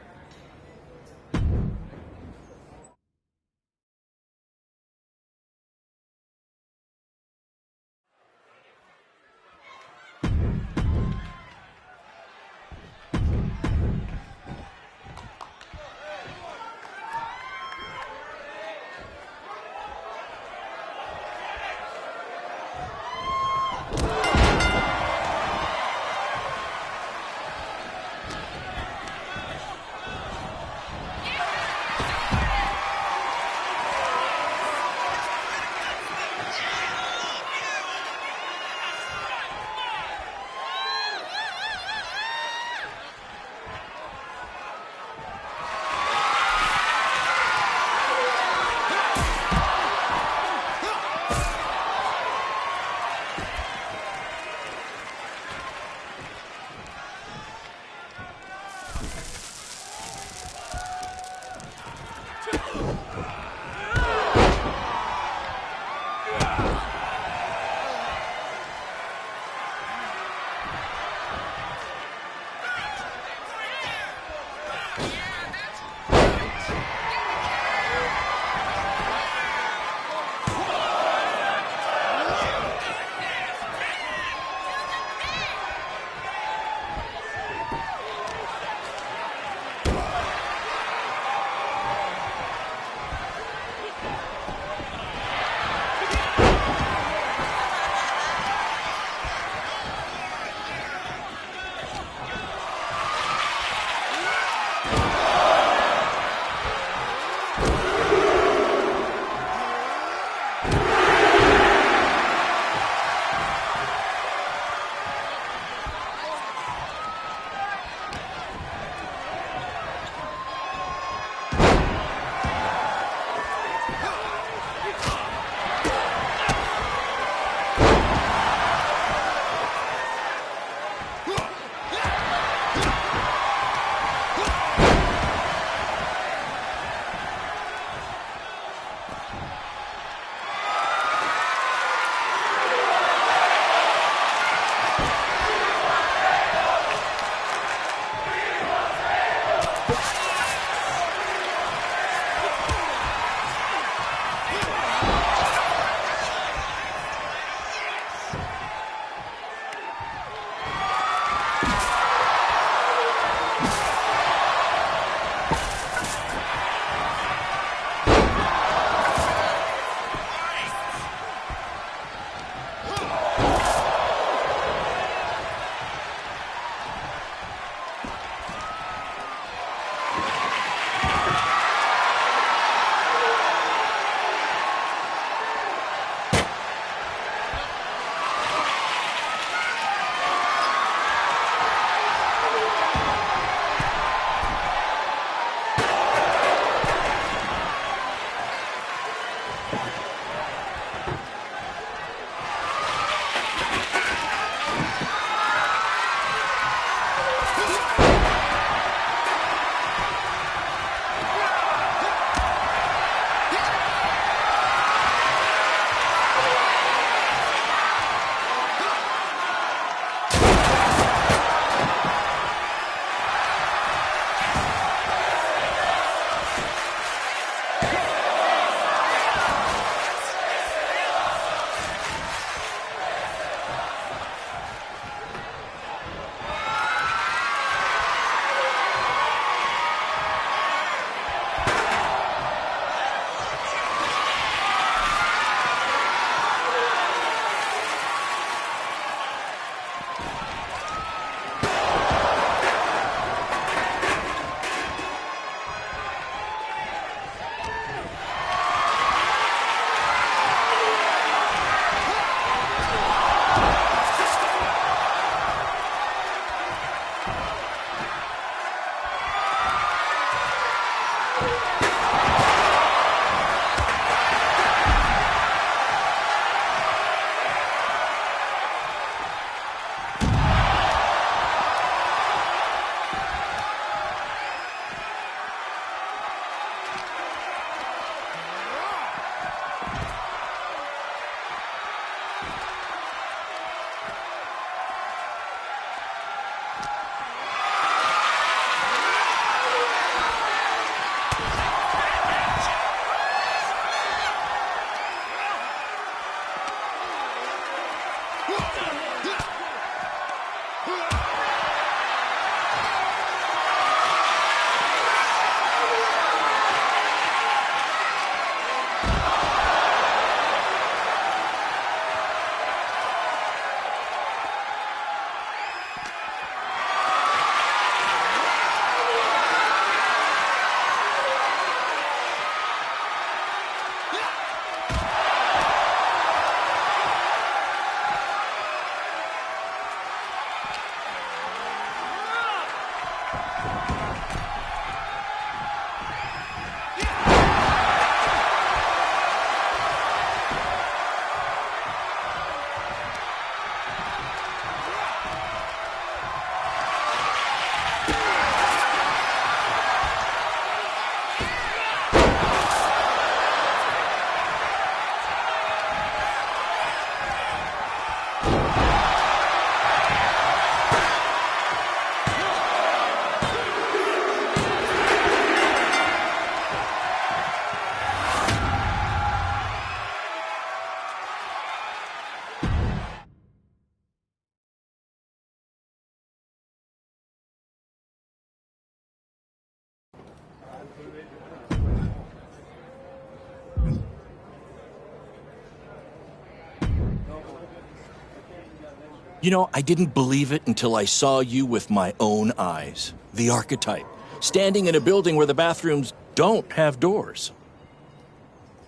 You know, I didn't believe it until I saw you with my own eyes. The archetype. Standing in a building where the bathrooms don't have doors.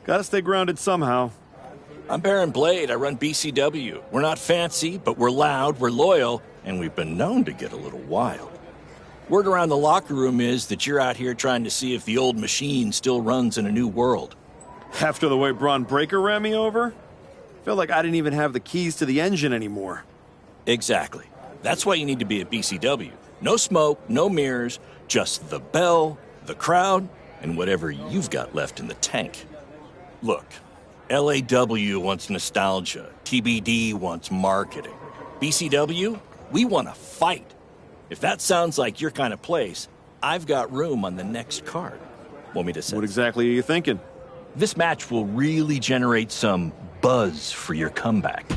Gotta stay grounded somehow. I'm Baron Blade. I run BCW. We're not fancy, but we're loud, we're loyal, and we've been known to get a little wild. Word around the locker room is that you're out here trying to see if the old machine still runs in a new world. After the way Braun Breaker ran me over? Felt like I didn't even have the keys to the engine anymore. Exactly. That's why you need to be at BCW. No smoke, no mirrors, just the bell, the crowd, and whatever you've got left in the tank. Look, LAW wants nostalgia. TBD wants marketing. BCW, we want to fight. If that sounds like your kind of place, I've got room on the next card. Want me to say? What exactly are you thinking? This match will really generate some buzz for your comeback.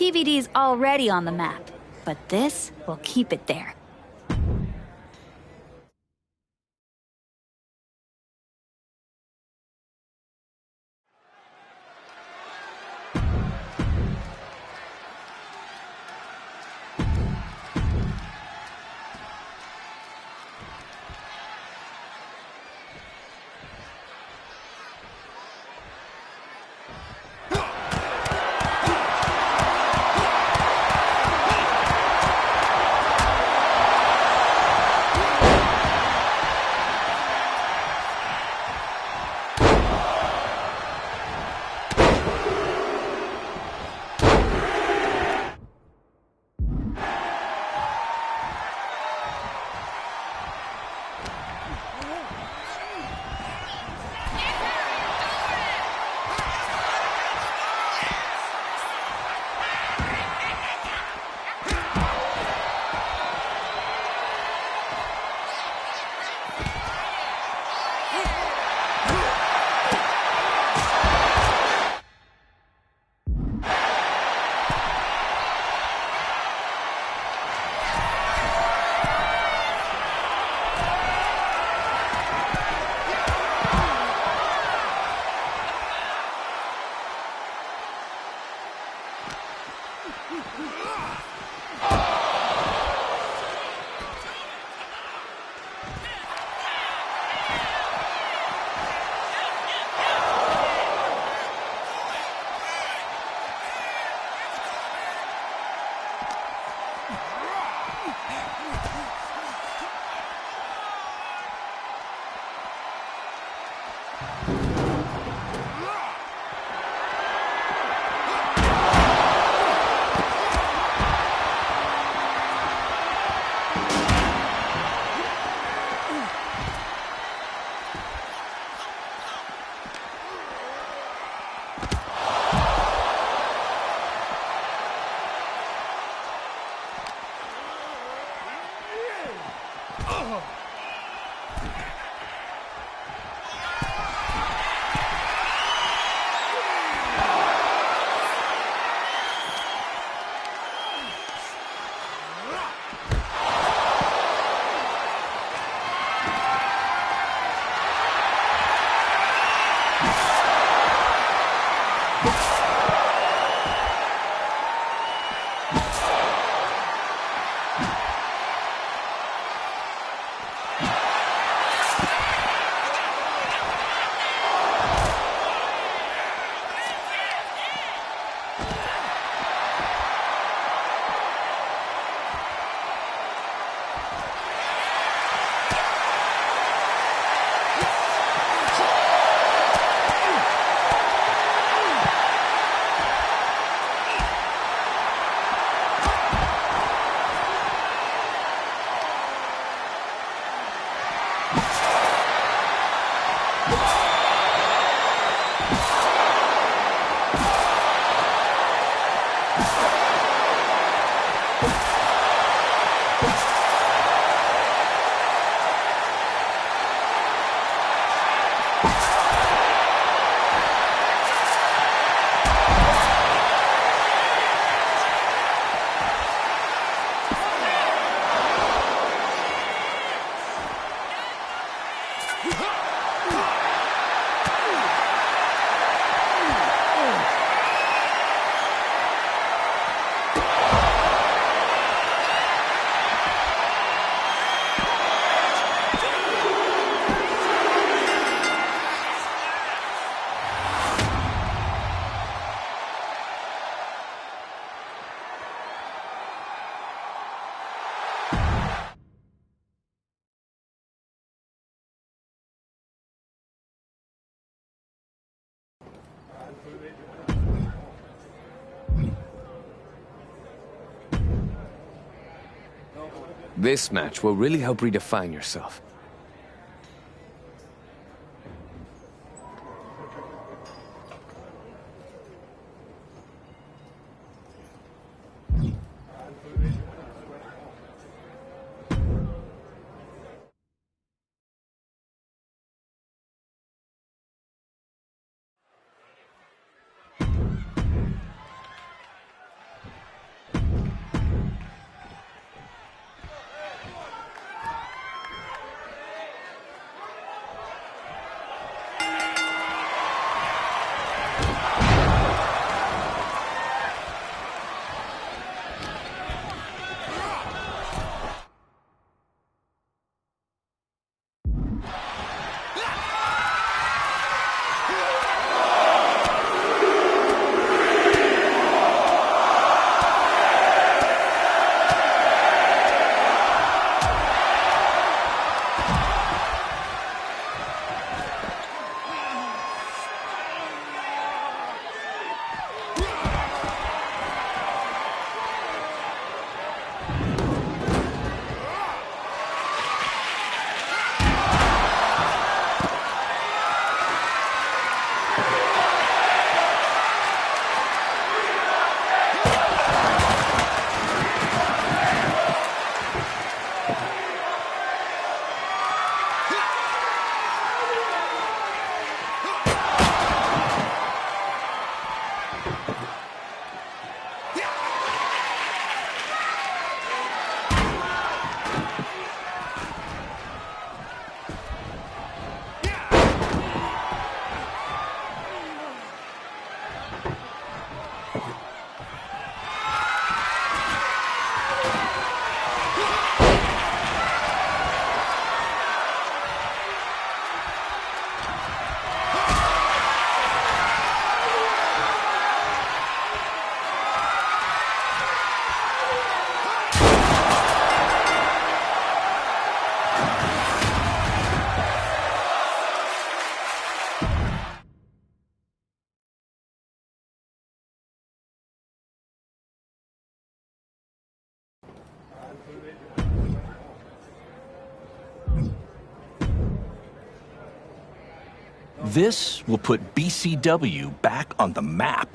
TVD's already on the map, but this will keep it there. This match will really help redefine yourself. This will put BCW back on the map.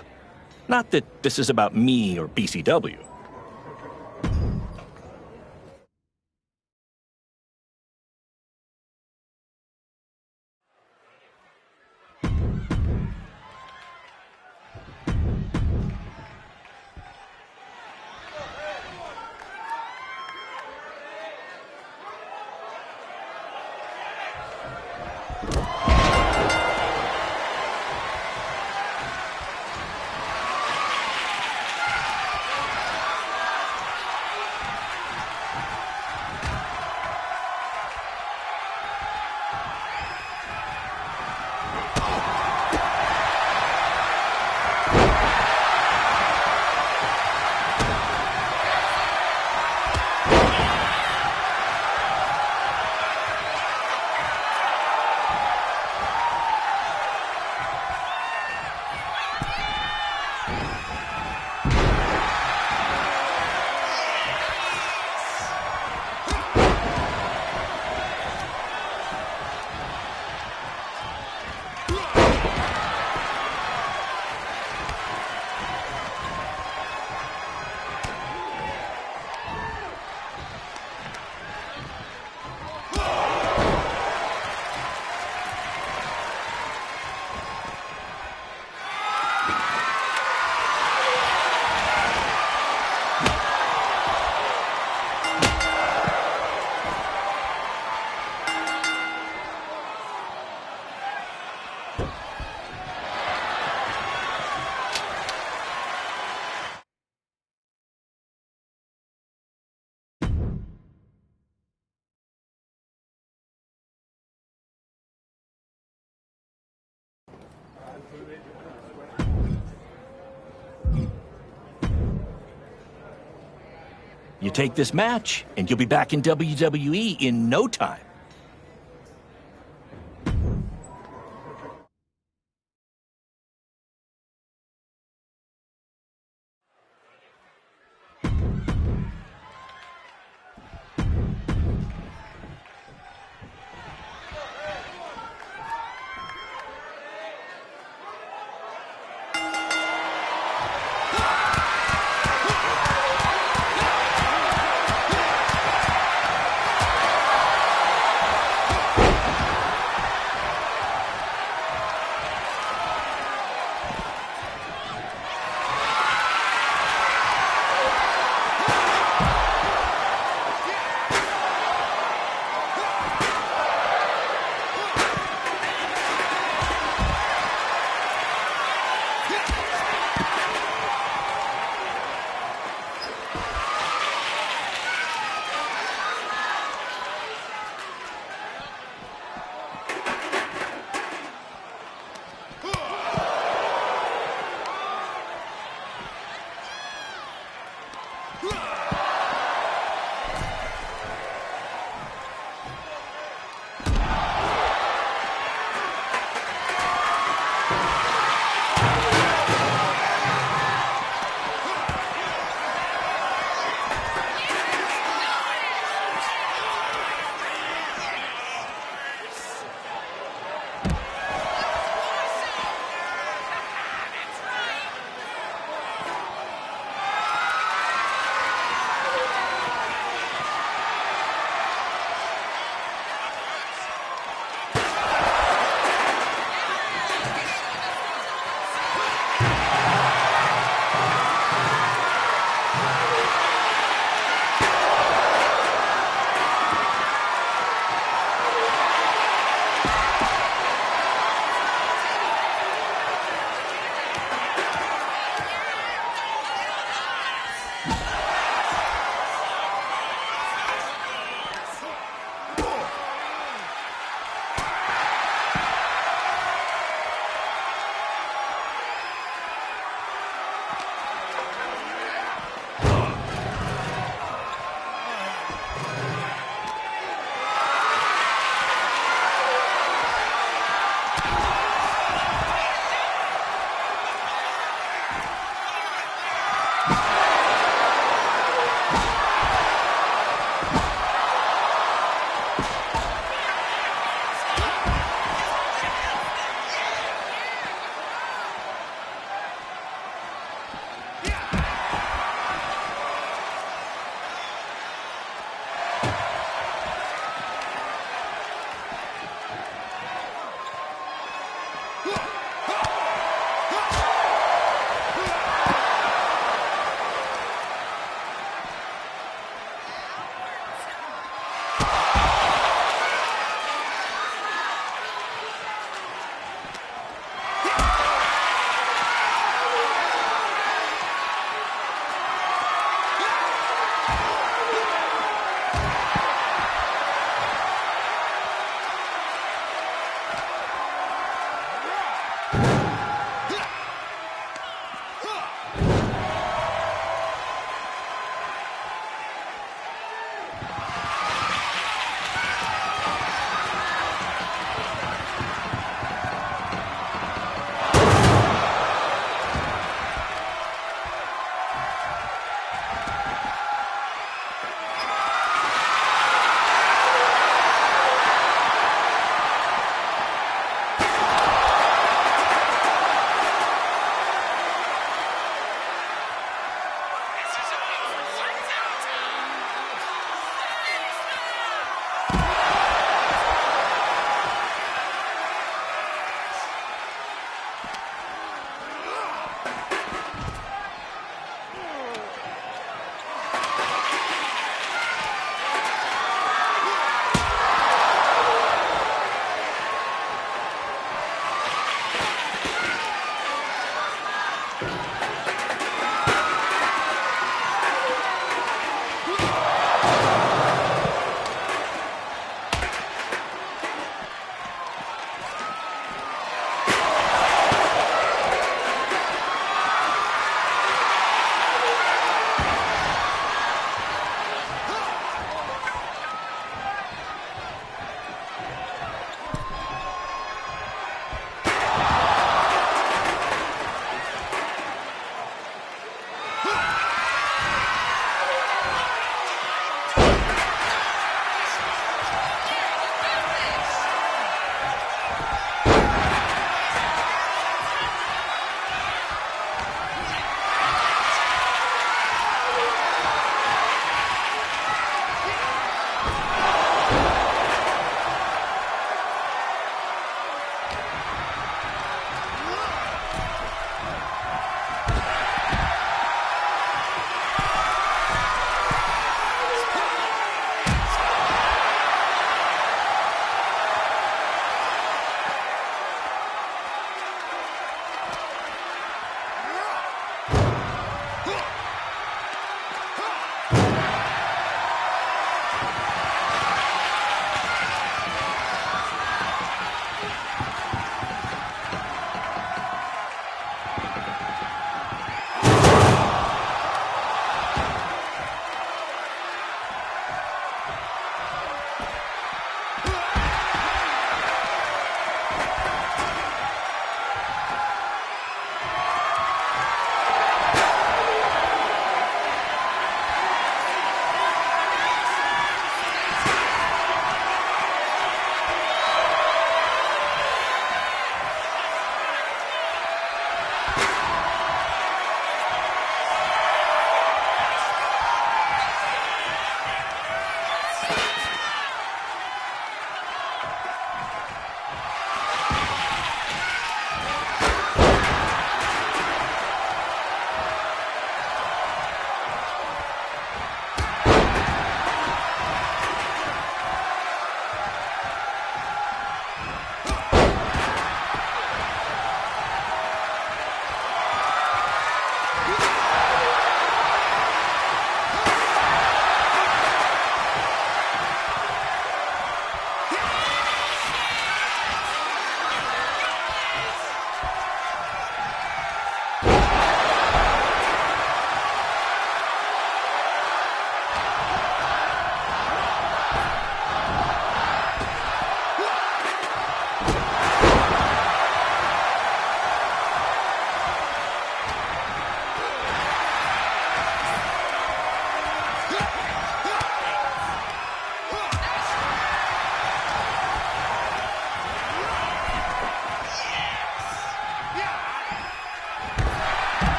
Not that this is about me or BCW. You take this match, and you'll be back in WWE in no time.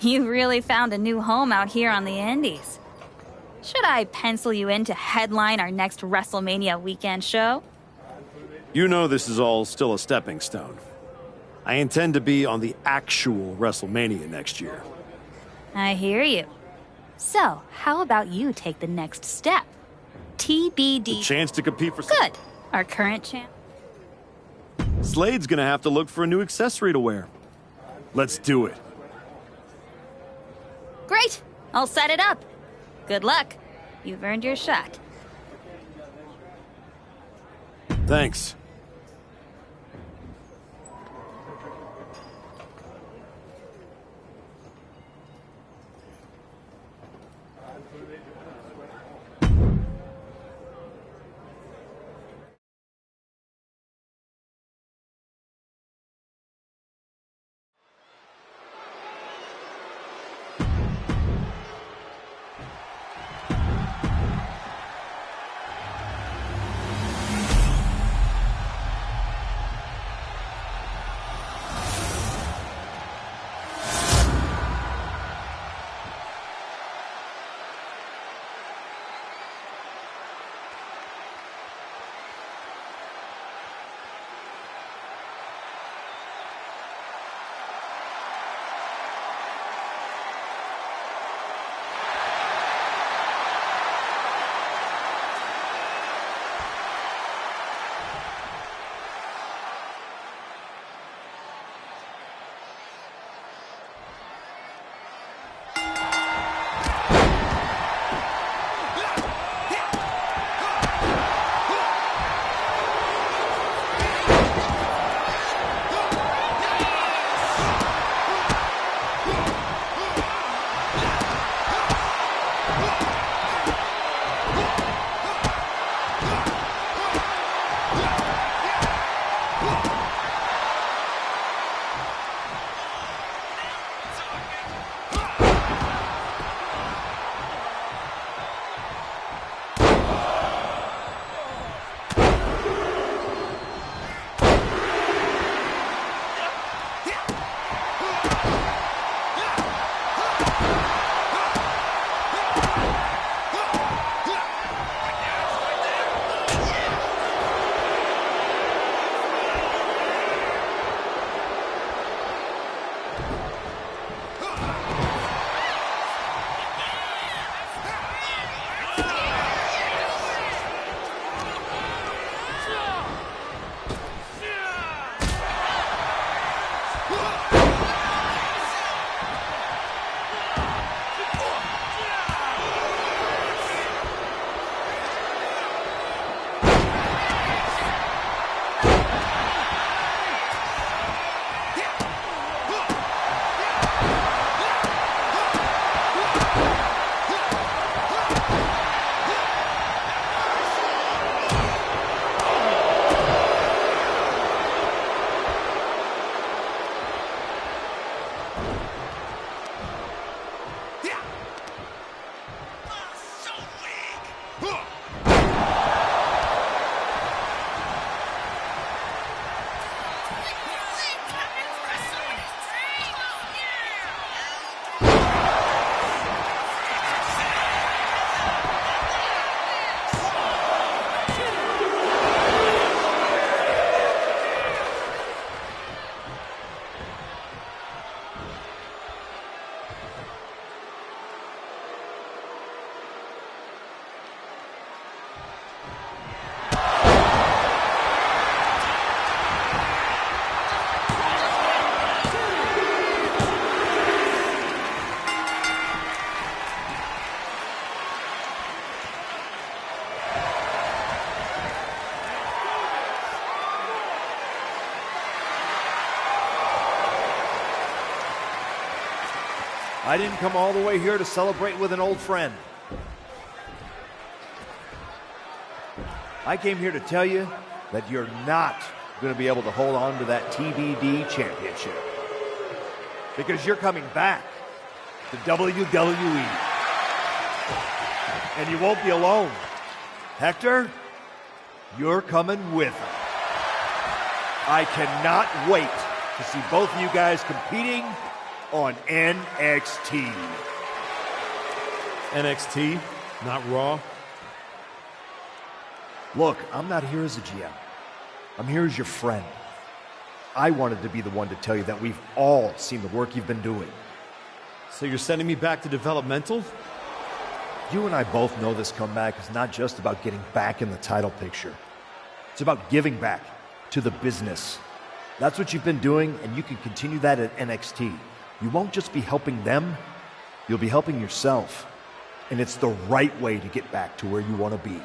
You really found a new home out here on the Indies. Should I pencil you in to headline our next WrestleMania weekend show? You know this is all still a stepping stone. I intend to be on the actual WrestleMania next year. I hear you. So, how about you take the next step? TBD. The chance to compete for... Good. Our current champ. Slade's gonna have to look for a new accessory to wear. Let's do it. Great. I'll set it up. Good luck. You've earned your shot. Thanks. I didn't come all the way here to celebrate with an old friend. I came here to tell you that you're not going to be able to hold on to that TBD championship. Because you're coming back to WWE. And you won't be alone. Hector, you're coming with him. I cannot wait to see both of you guys competing on NXT. NXT, not Raw? Look, I'm not here as a GM. I'm here as your friend. I wanted to be the one to tell you that we've all seen the work you've been doing. So you're sending me back to developmental? You and I both know this comeback is not just about getting back in the title picture. It's about giving back to the business. That's what you've been doing, and you can continue that at NXT. You won't just be helping them, you'll be helping yourself. And it's the right way to get back to where you want to be.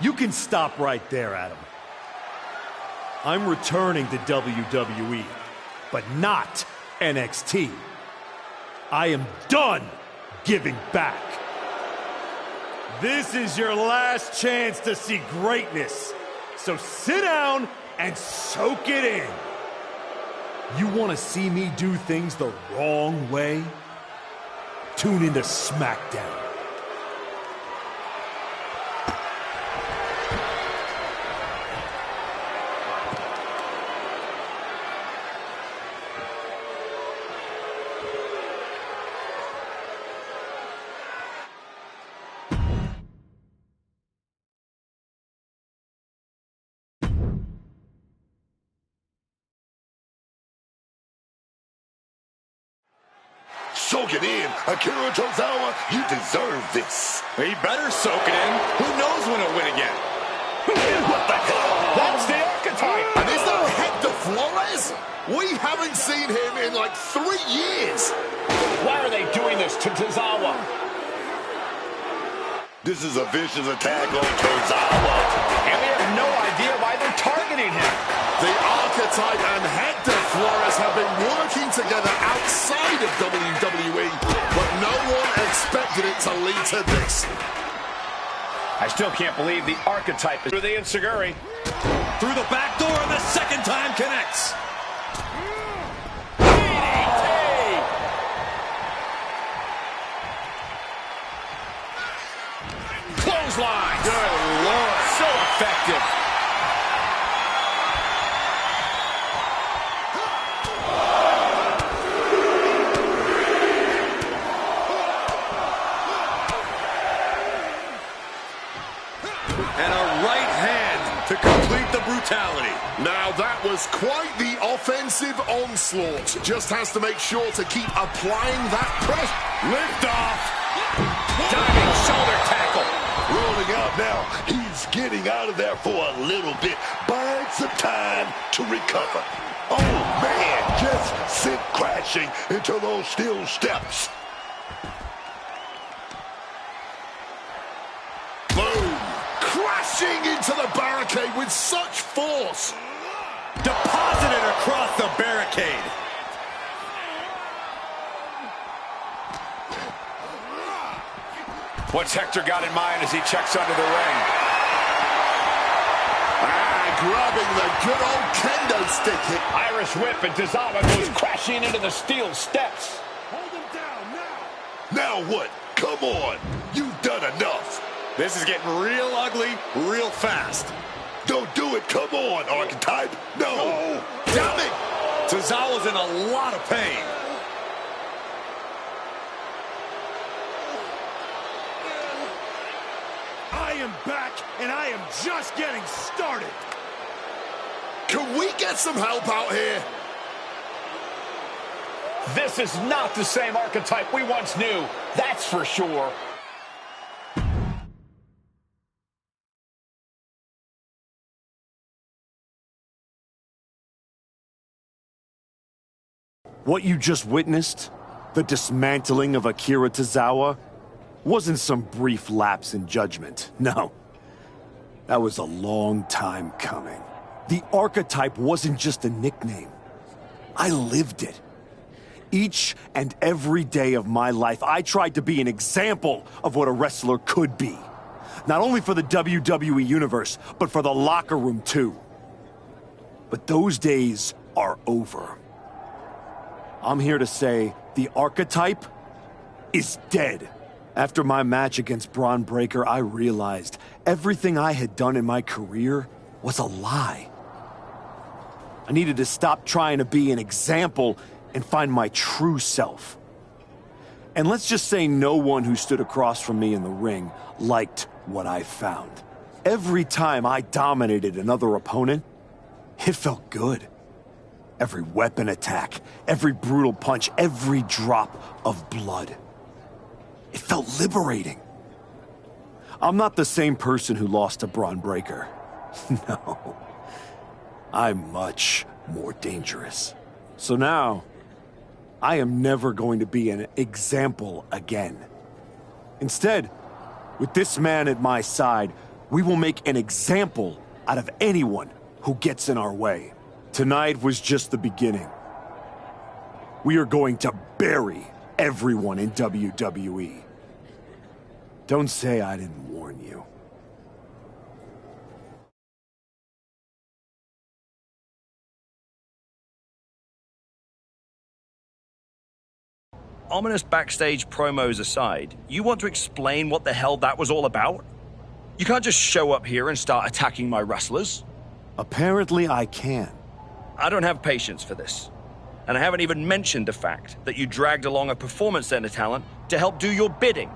You can stop right there, Adam. I'm returning to WWE, but not NXT. I am done giving back. This is your last chance to see greatness. So sit down and soak it in. You want to see me do things the wrong way? Tune into SmackDown. Soak it in. Akira Tozawa, you deserve this. He better soak it in. Who knows when he'll win again? What the hell? That's the archetype. And is that Hector Flores? We haven't seen him in like 3 years. Why are they doing this to Tozawa? This is a vicious attack on Tozawa. And we have no idea why they're targeting him. The Archetype and Hector Flores have been working together outside of WWE, but no one expected it to lead to this. I still can't believe the Archetype is through the Inseguri. Through the back door, and the second time connects. Clothesline. Good Lord. So effective. And a right hand to complete the brutality. Now that was quite the offensive onslaught. Just has to make sure to keep applying that pressure. Lift off. Diving shoulder tackle. Rolling out now. He's getting out of there for a little bit. Buying some time to recover. Oh, man. Just sent crashing into those steel steps. Boom. Crashing into the barricade with such force. Deposited across the barricade. What's Hector got in mind as he checks under the ring? Grabbing the good old kendo stick hit. Irish whip, and Tozawa goes crashing into the steel steps. Hold him down now. Now what? Come on. You've done enough. This is getting real ugly real fast. Don't do it. Come on, Archetype. No. Damn it. Tozawa's in a lot of pain. I am back, and I am just getting started. Can we get some help out here? This is not the same Archetype we once knew. That's for sure. What you just witnessed, the dismantling of Akira Tozawa, wasn't some brief lapse in judgment. No. That was a long time coming. The archetype wasn't just a nickname. I lived it. Each and every day of my life, I tried to be an example of what a wrestler could be. Not only for the WWE Universe, but for the locker room too. But those days are over. I'm here to say the archetype is dead. After my match against Braun Breaker, I realized everything I had done in my career was a lie. I needed to stop trying to be an example and find my true self. And let's just say no one who stood across from me in the ring liked what I found. Every time I dominated another opponent, it felt good. Every weapon attack, every brutal punch, every drop of blood. It felt liberating. I'm not the same person who lost to Braun Breaker. No. I'm much more dangerous. So now, I am never going to be an example again. Instead, with this man at my side, we will make an example out of anyone who gets in our way. Tonight was just the beginning. We are going to bury everyone in WWE. Don't say I didn't warn you. Ominous backstage promos aside, you want to explain what the hell that was all about? You can't just show up here and start attacking my wrestlers. Apparently I can. I don't have patience for this. And I haven't even mentioned the fact that you dragged along a performance center talent to help do your bidding.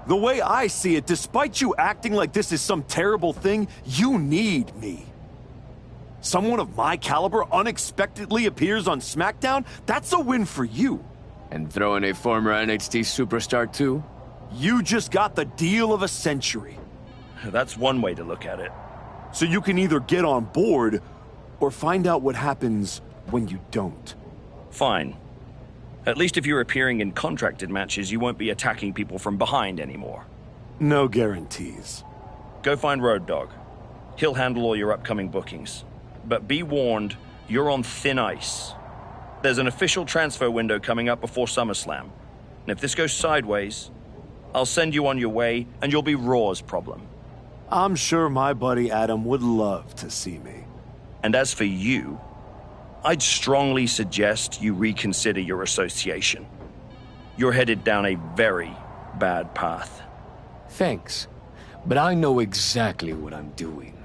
The way I see it, despite you acting like this is some terrible thing, you need me. Someone of my caliber unexpectedly appears on SmackDown? That's a win for you. And throw in a former NXT superstar too? You just got the deal of a century. That's one way to look at it. So you can either get on board or find out what happens when you don't. Fine. At least if you're appearing in contracted matches, you won't be attacking people from behind anymore. No guarantees. Go find Road Dogg. He'll handle all your upcoming bookings. But be warned, you're on thin ice. There's an official transfer window coming up before SummerSlam. And if this goes sideways, I'll send you on your way and you'll be Raw's problem. I'm sure my buddy Adam would love to see me. And as for you, I'd strongly suggest you reconsider your association. You're headed down a very bad path. Thanks, but I know exactly what I'm doing.